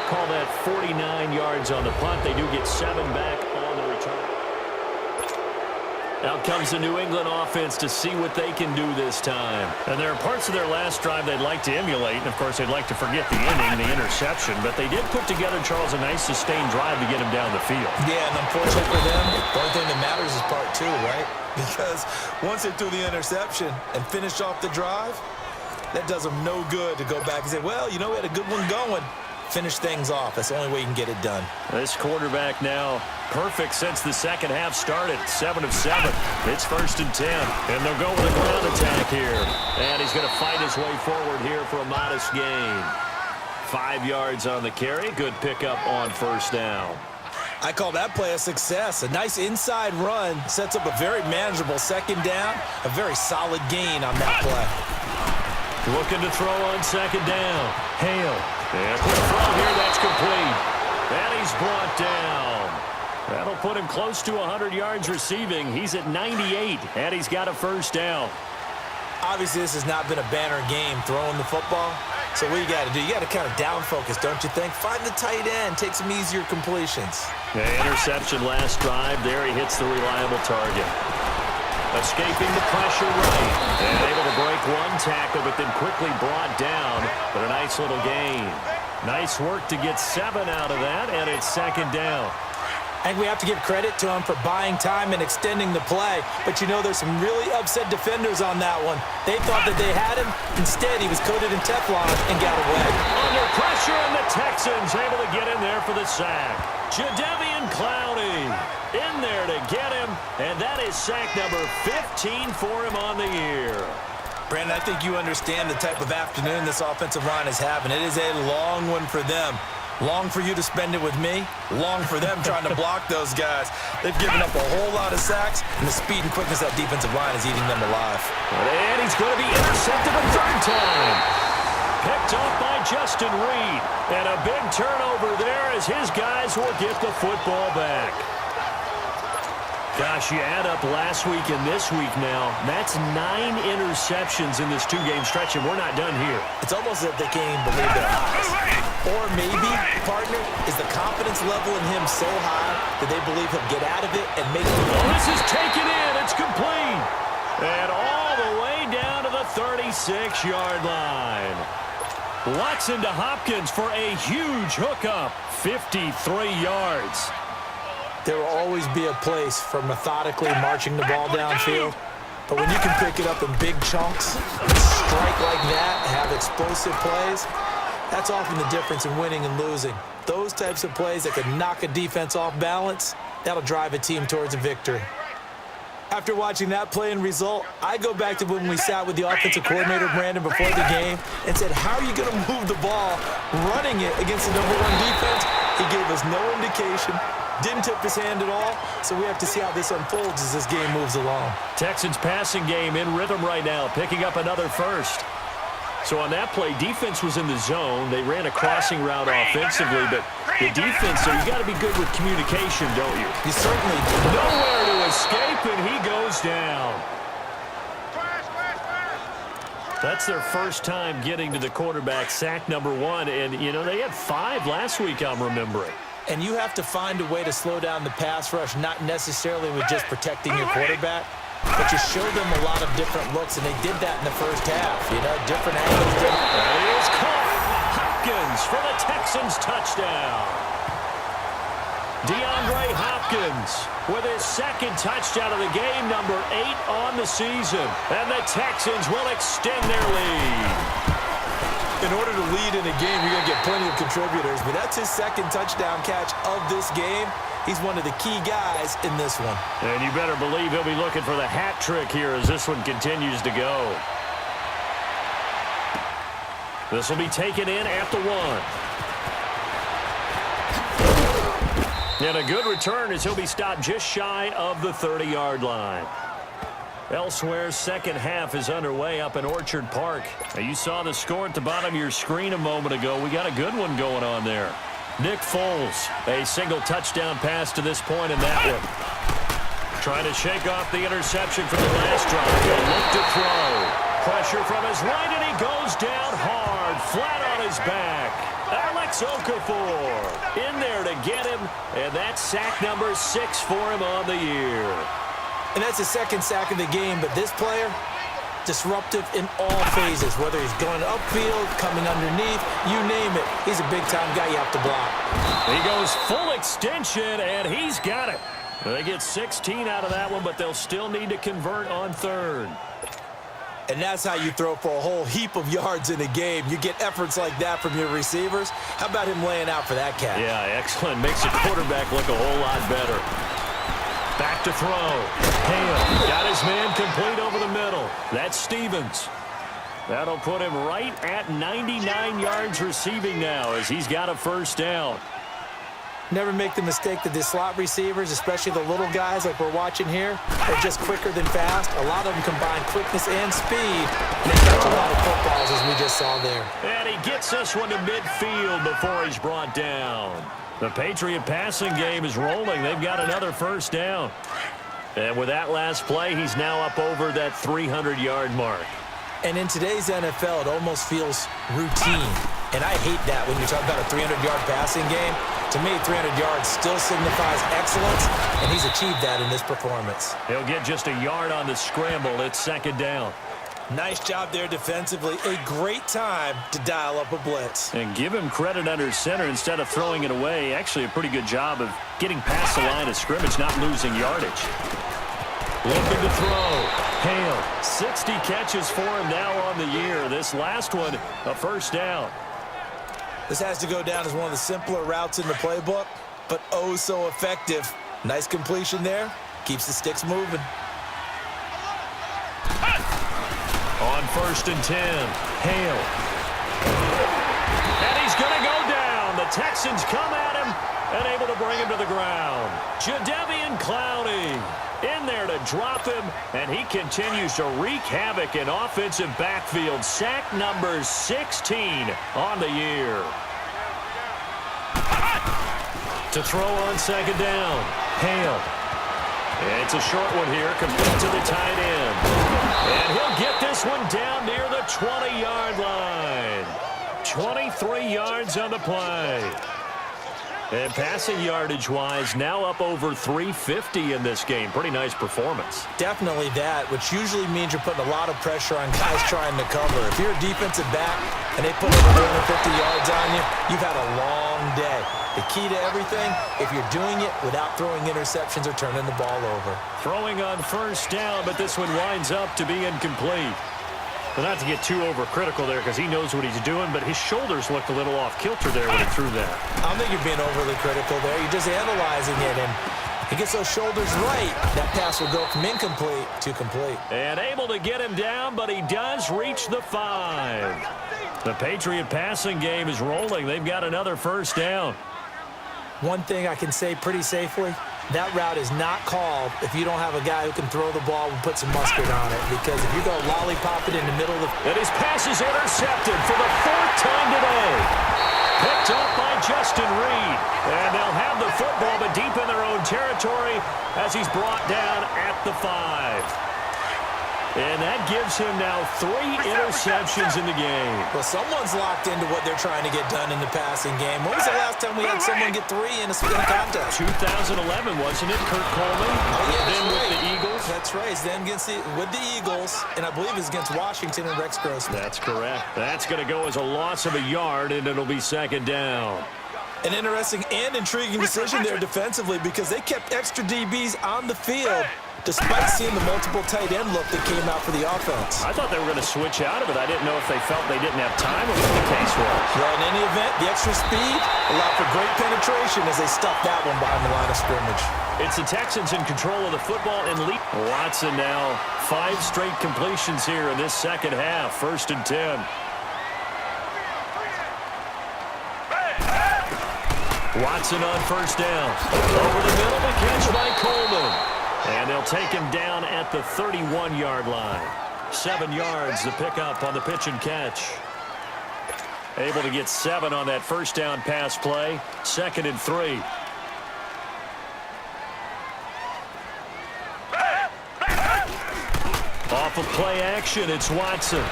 Call that 49 yards on the punt. They do get 7 back on the return. Out comes the New England offense to see what they can do this time. And there are parts of their last drive they'd like to emulate. And, of course, they'd like to forget the inning, the interception. But they did put together, Charles, a nice sustained drive to get him down the field. Yeah, and unfortunately for them, the only thing that matters is part 2, right? Because once they threw the interception and finished off the drive, that does them no good to go back and say, well, you know, we had a good one going. Finish things off. That's the only way you can get it done. This quarterback now perfect since the second half started. 7 of 7. It's 1st and 10. And they'll go with a ground attack here. And he's going to fight his way forward here for a modest gain. 5 yards on the carry. Good pickup on 1st down. I call that play a success. A nice inside run sets up a very manageable 2nd down. A very solid gain on that play. Looking to throw on 2nd down. Hale. And quick throw here, that's complete. And he's brought down. That'll put him close to 100 yards receiving. He's at 98, and he's got a 1st down. Obviously, this has not been a banner game throwing the football. So what you got to do, you got to kind of down focus, don't you think? Find the tight end, take some easier completions. Interception last drive. There he hits the reliable target. Escaping the pressure right. And able to break one tackle, but then quickly brought down. But a nice little gain. Nice work to get 7 out of that, and it's 2nd down. I think we have to give credit to him for buying time and extending the play. But, you know, there's some really upset defenders on that one. They thought that they had him. Instead, he was coated in Teflon and got away. Under pressure, and the Texans able to get in there for the sack. Jadeveon Clowney in there to get him, and that is sack number 15 for him on the year. Brandon, I think you understand the type of afternoon this offensive line is having. It is a long one for them. Long for you to spend it with me. Long for them trying to block those guys. They've given up a whole lot of sacks, and the speed and quickness of that defensive line is eating them alive. And he's going to be intercepted a 3rd time. Picked off by Justin Reed. And a big turnover there as his guys will get the football back. Gosh, you add up last week and this week now. That's 9 interceptions in this 2-game stretch, and we're not done here. It's almost as if they can't even believe their eyes. Or maybe, partner, is the confidence level in him so high that they believe he'll get out of it and make it. Oh, this is taken in. It's complete. And all the way down to the 36-yard line. Watson to Hopkins for a huge hookup. 53 yards. There will always be a place for methodically marching the ball downfield. But when you can pick it up in big chunks, strike like that, have explosive plays, that's often the difference in winning and losing. Those types of plays that can knock a defense off balance, that'll drive a team towards a victory. After watching that play and result, I go back to when we sat with the offensive coordinator, Brandon, before the game and said, how are you going to move the ball running it against the #1 defense? He gave us no indication. Didn't tip his hand at all, so we have to see how this unfolds as this game moves along. Texans passing game in rhythm right now, picking up another first. So on that play, defense was in the zone. They ran a crossing route offensively, but the defense, so you got to be good with communication, don't you? You certainly do. Nowhere to escape, and he goes down. That's their first time getting to the quarterback, sack #1, and, you know, they had 5 last week, I'm remembering. And you have to find a way to slow down the pass rush, not necessarily with just protecting your quarterback, but you show them a lot of different looks, and they did that in the first half. You know, different angles. That is caught. Hopkins for the Texans touchdown. DeAndre Hopkins with his second touchdown of the game, #8 on the season. And the Texans will extend their lead. In order to lead in a game, you're going to get plenty of contributors, but that's his second touchdown catch of this game. He's one of the key guys in this one. And you better believe he'll be looking for the hat trick here as this one continues to go. This will be taken in at the 1. And a good return as he'll be stopped just shy of the 30-yard line. Elsewhere, second half is underway up in Orchard Park. Now, you saw the score at the bottom of your screen a moment ago. We got a good one going on there. Nick Foles, a single touchdown pass to this point in that one. Trying to shake off the interception from the last drive. He'll look to throw. Pressure from his right, and he goes down hard, flat on his back. Alex Okafor in there to get him, and that's sack #6 for him on the year. And that's the second sack of the game, but this player, disruptive in all phases, whether he's going upfield, coming underneath, you name it. He's a big-time guy you have to block. He goes full extension, and he's got it. They get 16 out of that one, but they'll still need to convert on third. And that's how you throw for a whole heap of yards in a game. You get efforts like that from your receivers. How about him laying out for that catch? Yeah, excellent. Makes the quarterback look a whole lot better. Back to throw. Hale got his man complete over the middle. That's Stevens. That'll put him right at 99 yards receiving now as he's got a first down. Never make the mistake that the slot receivers, especially the little guys like we're watching here, are just quicker than fast. A lot of them combine quickness and speed, and they catch a lot of footballs as we just saw there. And he gets this one to midfield before he's brought down. The Patriot passing game is rolling. They've got another first down. And with that last play, he's now up over that 300-yard mark. And in today's NFL, it almost feels routine. And I hate that when you're talking about a 300-yard passing game. To me, 300 yards still signifies excellence, and he's achieved that in this performance. He'll get just a yard on the scramble. It's second down. Nice job there defensively. A great time to dial up a blitz. And give him credit under center instead of throwing it away. Actually, a pretty good job of getting past the line of scrimmage, not losing yardage. Looking to throw. Hale, 60 catches for him now on the year. This last one, a first down. This has to go down as one of the simpler routes in the playbook, but oh so effective. Nice completion there. Keeps the sticks moving. On 1st and 10, Hale. And he's going to go down. The Texans come at him and able to bring him to the ground. Jadeveon Clowney in there to drop him, and he continues to wreak havoc in offensive backfield. Sack number 16 on the year. To throw on second down, Hale. And it's a short one here, complete to the tight end. And he'll get this one down near the 20-yard line. 23 yards on the play. And passing yardage-wise, now up over 350 in this game. Pretty nice performance. Definitely that, which usually means you're putting a lot of pressure on guys trying to cover. If you're a defensive back and they put over 350 yards on you, you've had a long day. The key to everything, if you're doing it without throwing interceptions or turning the ball over. Throwing on first down, but this one winds up to be incomplete. Well, not to get too overcritical there because he knows what he's doing, but his shoulders looked a little off kilter there when he threw that. I don't think you're being overly critical there. You're just analyzing it, and he gets those shoulders right. That pass will go from incomplete to complete. And able to get him down, but he does reach the 5. The Patriot passing game is rolling. They've got another first down. One thing I can say pretty safely, that route is not called if you don't have a guy who can throw the ball and put some mustard on it. Because if you go lollipop it in the middle of the... And his pass is intercepted for the 4th time today. Picked up by Justin Reed. And they'll have the football, but deep in their own territory as he's brought down at the 5. And that gives him now 3 interceptions in the game. Well, someone's locked into what they're trying to get done in the passing game. When was the last time we had someone get 3 in a contest? 2011, wasn't it, Kurt Coleman? Oh, yeah, then with right. the Eagles. That's right. Then with the Eagles, and I believe it's against Washington and Rex Grossman. That's correct. That's going to go as a loss of a yard, and it'll be 2nd down. An interesting and intriguing decision there defensively because they kept extra DBs on the field despite seeing the multiple tight end look that came out for the offense. I thought they were going to switch out of it. I didn't know if they felt they didn't have time or what the case was. Well, in any event, the extra speed allowed for great penetration as they stuffed that one behind the line of scrimmage. It's the Texans in control of the football and lead. Watson now 5 straight completions here in this second half. 1st and 10. Watson on first down. Over the middle, the catch by Coleman. And they'll take him down at the 31-yard line. 7 yards to pick up on the pitch and catch. Able to get 7 on that first down pass play. 2nd and 3. Off of play action, it's Watson.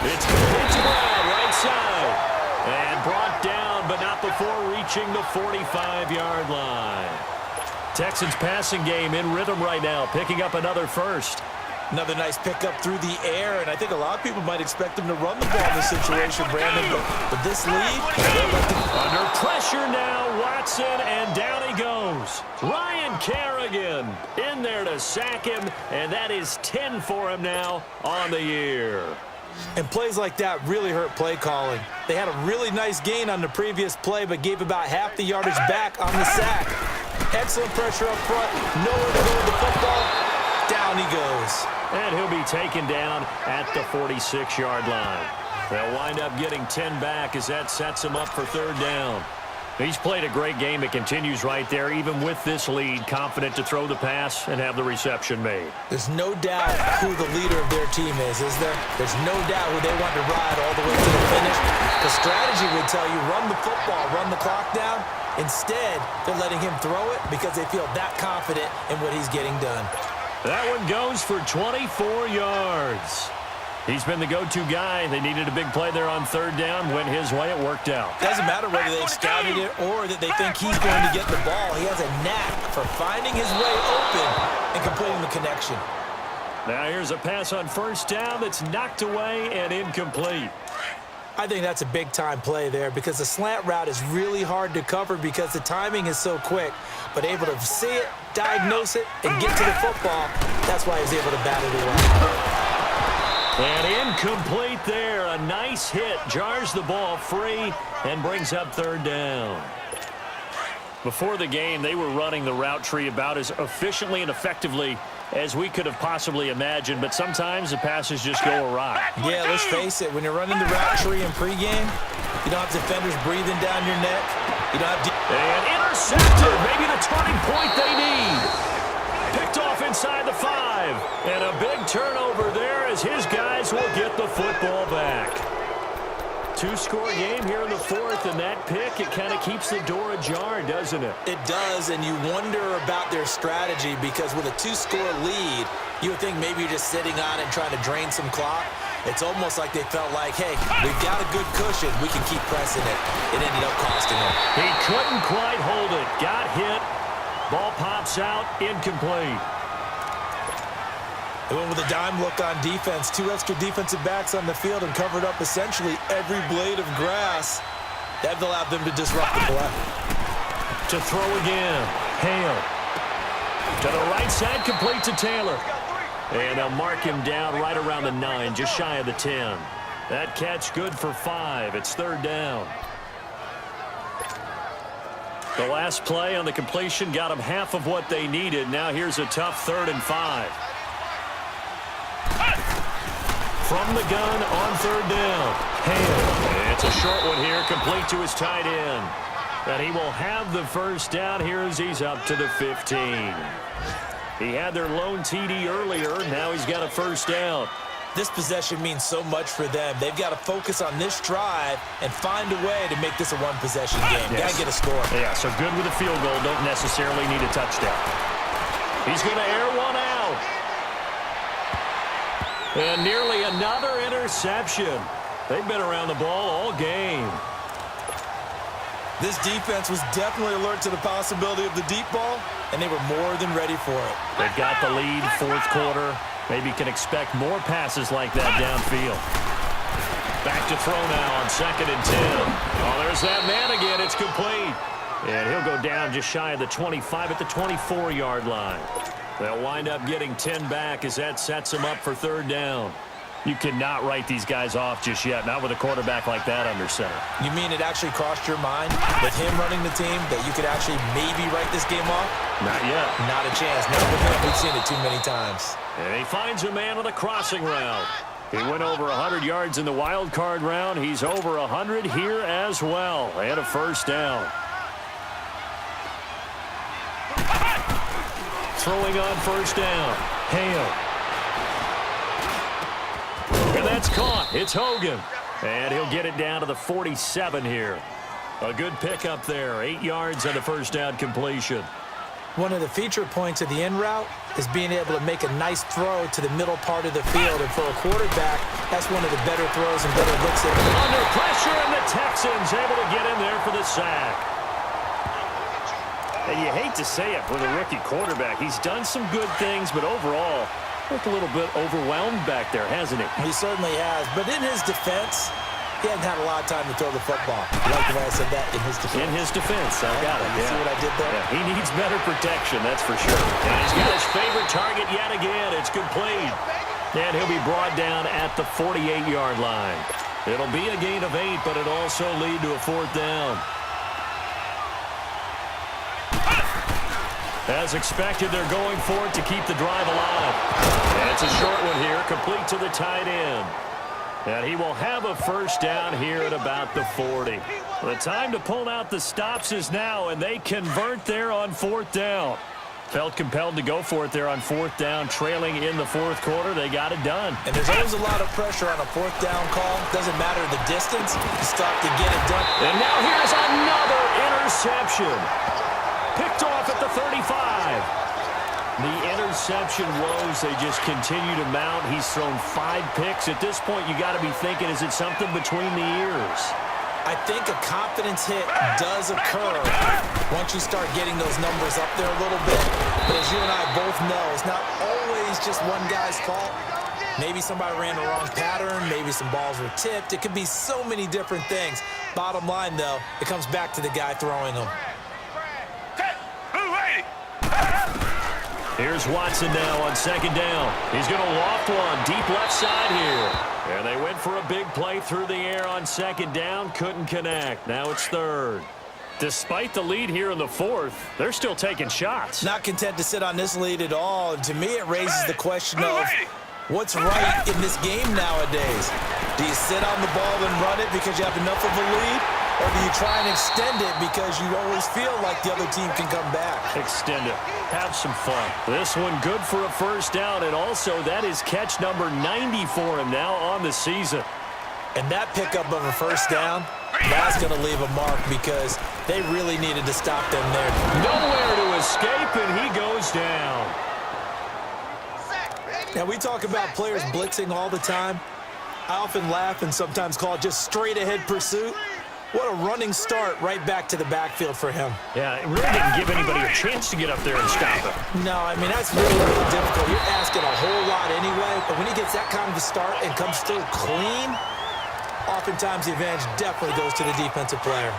It's complete to Brown, right side. And brought down, but not before reaching the 45-yard line. Texans passing game in rhythm right now, picking up another first. Another nice pickup through the air, and I think a lot of people might expect them to run the ball in this situation, Brandon, but with this lead, under pressure now, Watson, and down he goes. Ryan Kerrigan in there to sack him, and that is 10 for him now on the year. And plays like that really hurt play calling. They had a really nice gain on the previous play, but gave about half the yardage back on the sack. Excellent pressure up front. Nowhere to go with the football. Down he goes. And he'll be taken down at the 46-yard line. They'll wind up getting 10 back as that sets him up for 3rd down. He's played a great game. It continues right there, even with this lead, confident to throw the pass and have the reception made. There's no doubt who the leader of their team is there? There's no doubt who they want to ride all the way to the finish. The strategy would tell you run the football, run the clock down. Instead, they're letting him throw it because they feel that confident in what he's getting done. That one goes for 24 yards. He's been the go-to guy. They needed a big play there on 3rd down. Went his way. It worked out. Doesn't matter whether they've scouted it or that they think he's going to get the ball. He has a knack for finding his way open and completing the connection. Now here's a pass on first down that's knocked away and incomplete. I think that's a big-time play there because the slant route is really hard to cover because the timing is so quick. But able to see it, diagnose it, and get to the football, that's why he was able to bat it away. And incomplete there. A nice hit. Jars the ball free and brings up 3rd down. Before the game, they were running the route tree about as efficiently and effectively as we could have possibly imagined, but sometimes the passes just go awry. Yeah, let's face it. When you're running the route tree in pregame, you don't have defenders breathing down your neck. You don't have... And intercepted. Maybe the turning point they need. Picked off inside the 5. And a big turnover there as his guys will get the football back. two-score game here in the fourth, and that pick, it kind of keeps the door ajar, doesn't it? It does, and you wonder about their strategy because with a two-score lead, you would think maybe you're just sitting on it and trying to drain some clock. It's almost like they felt like, hey, we've got a good cushion. We can keep pressing it. It ended up costing them. He couldn't quite hold it. Got hit. Ball pops out. Incomplete. They went with a dime look on defense. Two extra defensive backs on the field and covered up essentially every blade of grass. That allowed them to disrupt the play. To throw again. Hale. To the right side, complete to Taylor. And they'll mark him down right around the 9, just shy of the 10. That catch good for 5. It's third down. The last play on the completion got them half of what they needed. Now here's a tough 3rd and 5. From the gun on 3rd down. Hale. It's a short one here, complete to his tight end. And he will have the first down here as he's up to the 15. He had their lone TD earlier. Now he's got a first down. This possession means so much for them. They've got to focus on this drive and find a way to make this a one-possession game. Yes. Got to get a score. Yeah, so good with a field goal. Don't necessarily need a touchdown. He's going to air one out. And nearly another interception. They've been around the ball all game. This defense was definitely alert to the possibility of the deep ball, and they were more than ready for it. They've got the lead, fourth quarter. Maybe can expect more passes like that downfield. Back to throw now on 2nd and 10. Oh, there's that man again. It's complete. And he'll go down just shy of the 25 at the 24-yard line. They'll wind up getting 10 back as that sets them up for 3rd down. You cannot write these guys off just yet, not with a quarterback like that under center. You mean it actually crossed your mind with him running the team that you could actually maybe write this game off? Not yet. Not a chance. Not with him. We've seen it too many times. And he finds a man on the crossing route. He went over 100 yards in the wild card round. He's over 100 here as well. And a first down. Throwing on first down. Hale. And that's caught. It's Hogan. And he'll get it down to the 47 here. A good pickup there. 8 yards on the first down completion. One of the feature points of the in route is being able to make a nice throw to the middle part of the field. And for a quarterback, that's one of the better throws and better looks at it. Under pressure, and the Texans able to get in there for the sack. And you hate to say it with a rookie quarterback. He's done some good things, but overall, looked a little bit overwhelmed back there, hasn't he? He certainly has. But in his defense, he hasn't had a lot of time to throw the football. You like the way I said that? In his defense. In his defense. I got it. You see what I did there? Yeah, he needs better protection, that's for sure. And he's got his favorite target yet again. It's complete. And he'll be brought down at the 48-yard line. It'll be a gain of 8, but it'll also lead to a 4th down. As expected, they're going for it to keep the drive alive. And it's a short one here, complete to the tight end. And he will have a first down here at about the 40. The time to pull out the stops is now, and they convert there on 4th down. Felt compelled to go for it there on 4th down, trailing in the 4th quarter. They got it done. And there's always a lot of pressure on a 4th down call. Doesn't matter the distance. You stop to get it done. And now here's another interception. Picked off at the 35. The interception woes, they just continue to mount. He's thrown 5 picks. At this point, you got to be thinking, is it something between the ears? I think a confidence hit does occur once you start getting those numbers up there a little bit. But as you and I both know, it's not always just one guy's fault. Maybe somebody ran the wrong pattern. Maybe some balls were tipped. It could be so many different things. Bottom line, though, it comes back to the guy throwing them. Here's Watson now on 2nd down. He's going to loft one deep left side here. And they went for a big play through the air on 2nd down. Couldn't connect. Now it's 3rd. Despite the lead here in the 4th, they're still taking shots. Not content to sit on this lead at all. And to me, it raises the question of what's right in this game nowadays. Do you sit on the ball and run it because you have enough of a lead? Or do you try and extend it because you always feel like the other team can come back? Extend it. Have some fun. This one good for a first down, and also that is catch number 90 for him now on the season. And that pickup of a first down, that's going to leave a mark because they really needed to stop them there. Nowhere to escape, and he goes down. Now, we talk about players blitzing all the time. I often laugh and sometimes call it just straight-ahead pursuit. What a running start right back to the backfield for him. Yeah, it really didn't give anybody a chance to get up there and stop him. No, I mean, that's really, really difficult. You're asking a whole lot anyway, but when he gets that kind of a start and comes through clean, oftentimes the advantage definitely goes to the defensive player.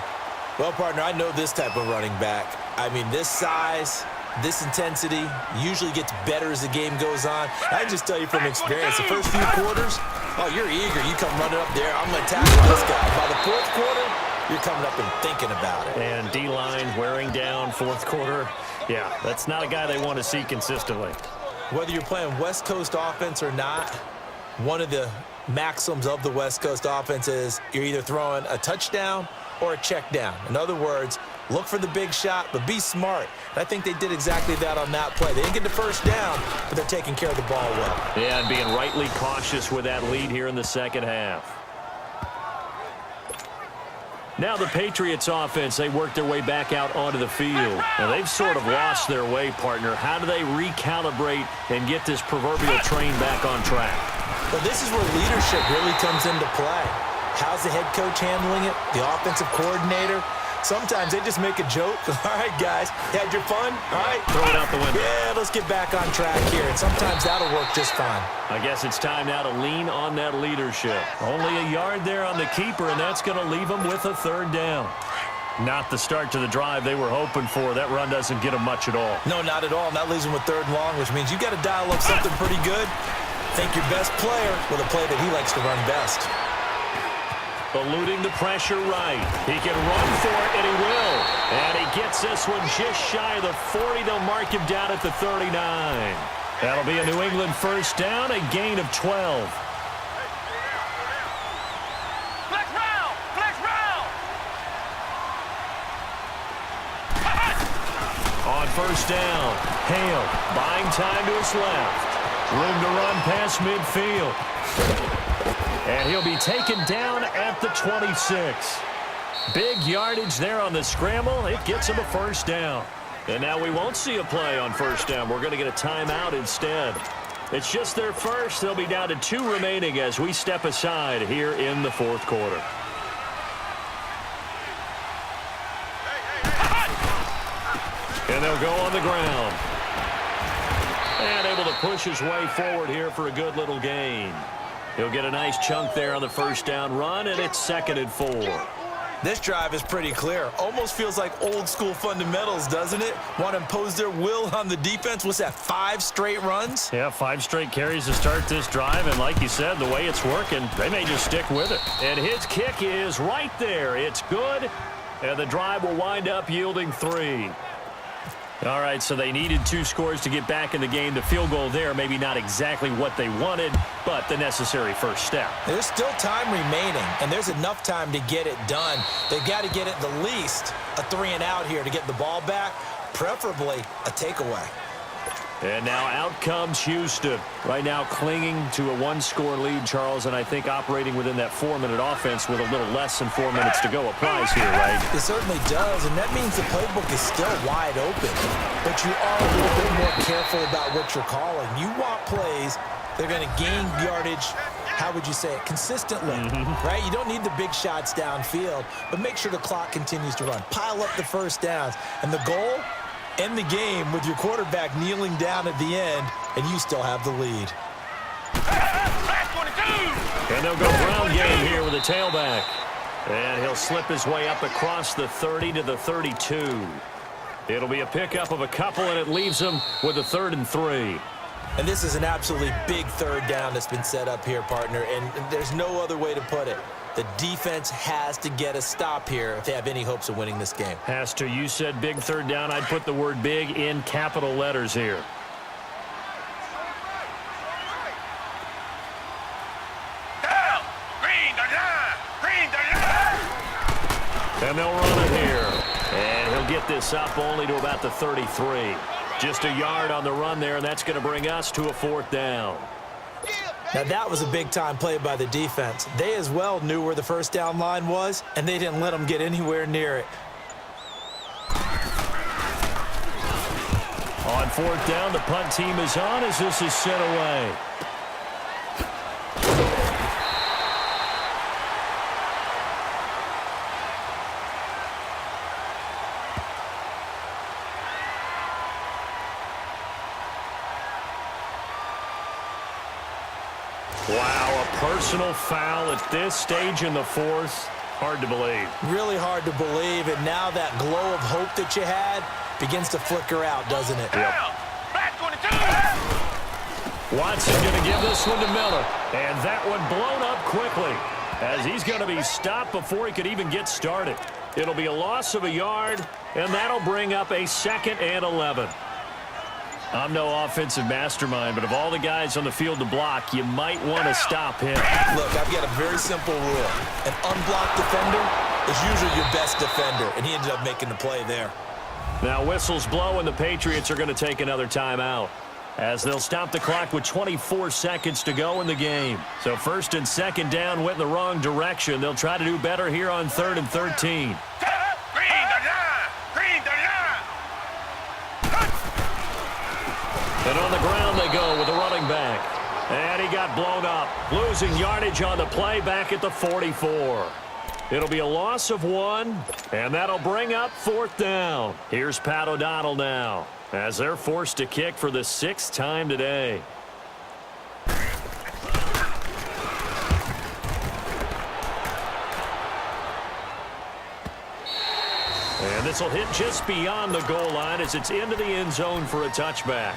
Well, partner, I know this type of running back. I mean, this size, this intensity usually gets better as the game goes on. I can just tell you from experience, the first few quarters, oh, you're eager. You come running up there, I'm going to tackle this guy. By the fourth quarter, you're coming up and thinking about it. And D-line wearing down fourth quarter. Yeah, that's not a guy they want to see consistently. Whether you're playing West Coast offense or not, one of the maxims of the West Coast offense is you're either throwing a touchdown or a check down. In other words, look for the big shot, but be smart. And I think they did exactly that on that play. They didn't get the first down, but they're taking care of the ball well. Yeah, and being rightly cautious with that lead here in the second half. Now the Patriots offense, they work their way back out onto the field. Now they've sort of lost their way, partner. How do they recalibrate and get this proverbial train back on track? Well, this is where leadership really comes into play. How's the head coach handling it? The offensive coordinator? Sometimes they just make a joke. All right, guys, had your fun? All right. Throw it out the window. Yeah, let's get back on track here. And sometimes that'll work just fine. I guess it's time now to lean on that leadership. Only a yard there on the keeper, and that's going to leave them with a third down. Not the start to the drive they were hoping for. That run doesn't get them much at all. No, not at all. And that leaves them with third and long, which means you've got to dial up something pretty good. Think your best player with a play that he likes to run best. Eluding the pressure right. He can run for it, and he will. And he gets this one just shy of the 40. They'll mark him down at the 39. That'll be a New England first down, a gain of 12. Flex round! Flex round! On first down, Hale buying time to his left. Room to run past midfield. And he'll be taken down at the 26. Big yardage there on the scramble. It gets him a first down. And now we won't see a play on first down. We're going to get a timeout instead. It's just their first. They'll be down to 2 remaining as we step aside here in the fourth quarter. And they'll go on the ground. And able to push his way forward here for a good little gain. He'll get a nice chunk there on the first down run, and it's 2nd and 4. This drive is pretty clear. Almost feels like old school fundamentals, doesn't it? Want to impose their will on the defense. What's that, 5 straight runs? Yeah, 5 straight carries to start this drive, and like you said, the way it's working, they may just stick with it. And his kick is right there. It's good, and the drive will wind up yielding 3. All right, so they needed 2 scores to get back in the game. The field goal there, maybe not exactly what they wanted, but the necessary first step. There's still time remaining, and there's enough time to get it done. They've got to get at the least a 3-and-out here to get the ball back, preferably a takeaway. And now out comes Houston. Right now clinging to a 1-score lead, Charles, and I think operating within that 4-minute offense with a little less than 4 minutes to go applies here, right? It certainly does, and that means the playbook is still wide open. But you are a little bit more careful about what you're calling. You want plays that are going to gain yardage, how would you say it, consistently, right? You don't need the big shots downfield, but make sure the clock continues to run. Pile up the first downs, and the goal, end the game with your quarterback kneeling down at the end, and you still have the lead. And they'll go ground game here with a tailback. And he'll slip his way up across the 30 to the 32. It'll be a pickup of a couple, and it leaves him with a 3rd and 3. And this is an absolutely big third down that's been set up here, partner, and there's no other way to put it. The defense has to get a stop here if they have any hopes of winning this game. Has to. You said big third down. I'd put the word big in capital letters here. Down! Green the line! Green the line! And they'll run it here. And he'll get this up only to about the 33. Just a yard on the run there, and that's going to bring us to a 4th down. Now, that was a big-time play by the defense. They as well knew where the first down line was, and they didn't let them get anywhere near it. On fourth down, the punt team is on as this is sent away. Wow, a personal foul at this stage in the fourth. Hard to believe. Really hard to believe, and now that glow of hope that you had begins to flicker out, doesn't it? Yep. Back 22. Watson going to give this one to Miller, and that one blown up quickly as he's going to be stopped before he could even get started. It'll be a loss of a yard, and that'll bring up a 2nd and 11. I'm no offensive mastermind, but of all the guys on the field to block, you might want to stop him. Look, I've got a very simple rule. An unblocked defender is usually your best defender, and he ended up making the play there. Now whistles blow, and the Patriots are going to take another timeout as they'll stop the clock with 24 seconds to go in the game. So 1st and 2nd down went in the wrong direction. They'll try to do better here on 3rd and 13. And on the ground they go with the running back. And he got blown up, losing yardage on the play back at the 44. It'll be a loss of 1, and that'll bring up 4th down. Here's Pat O'Donnell now as they're forced to kick for the 6th time today. And this will hit just beyond the goal line as it's into the end zone for a touchback.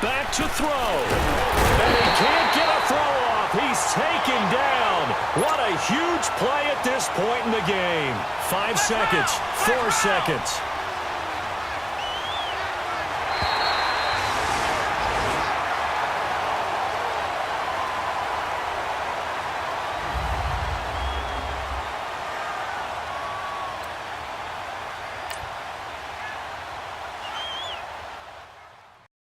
Back to throw. And he can't get a throw off. He's taken down. What a huge play at this point in the game. 5 seconds, 4 seconds.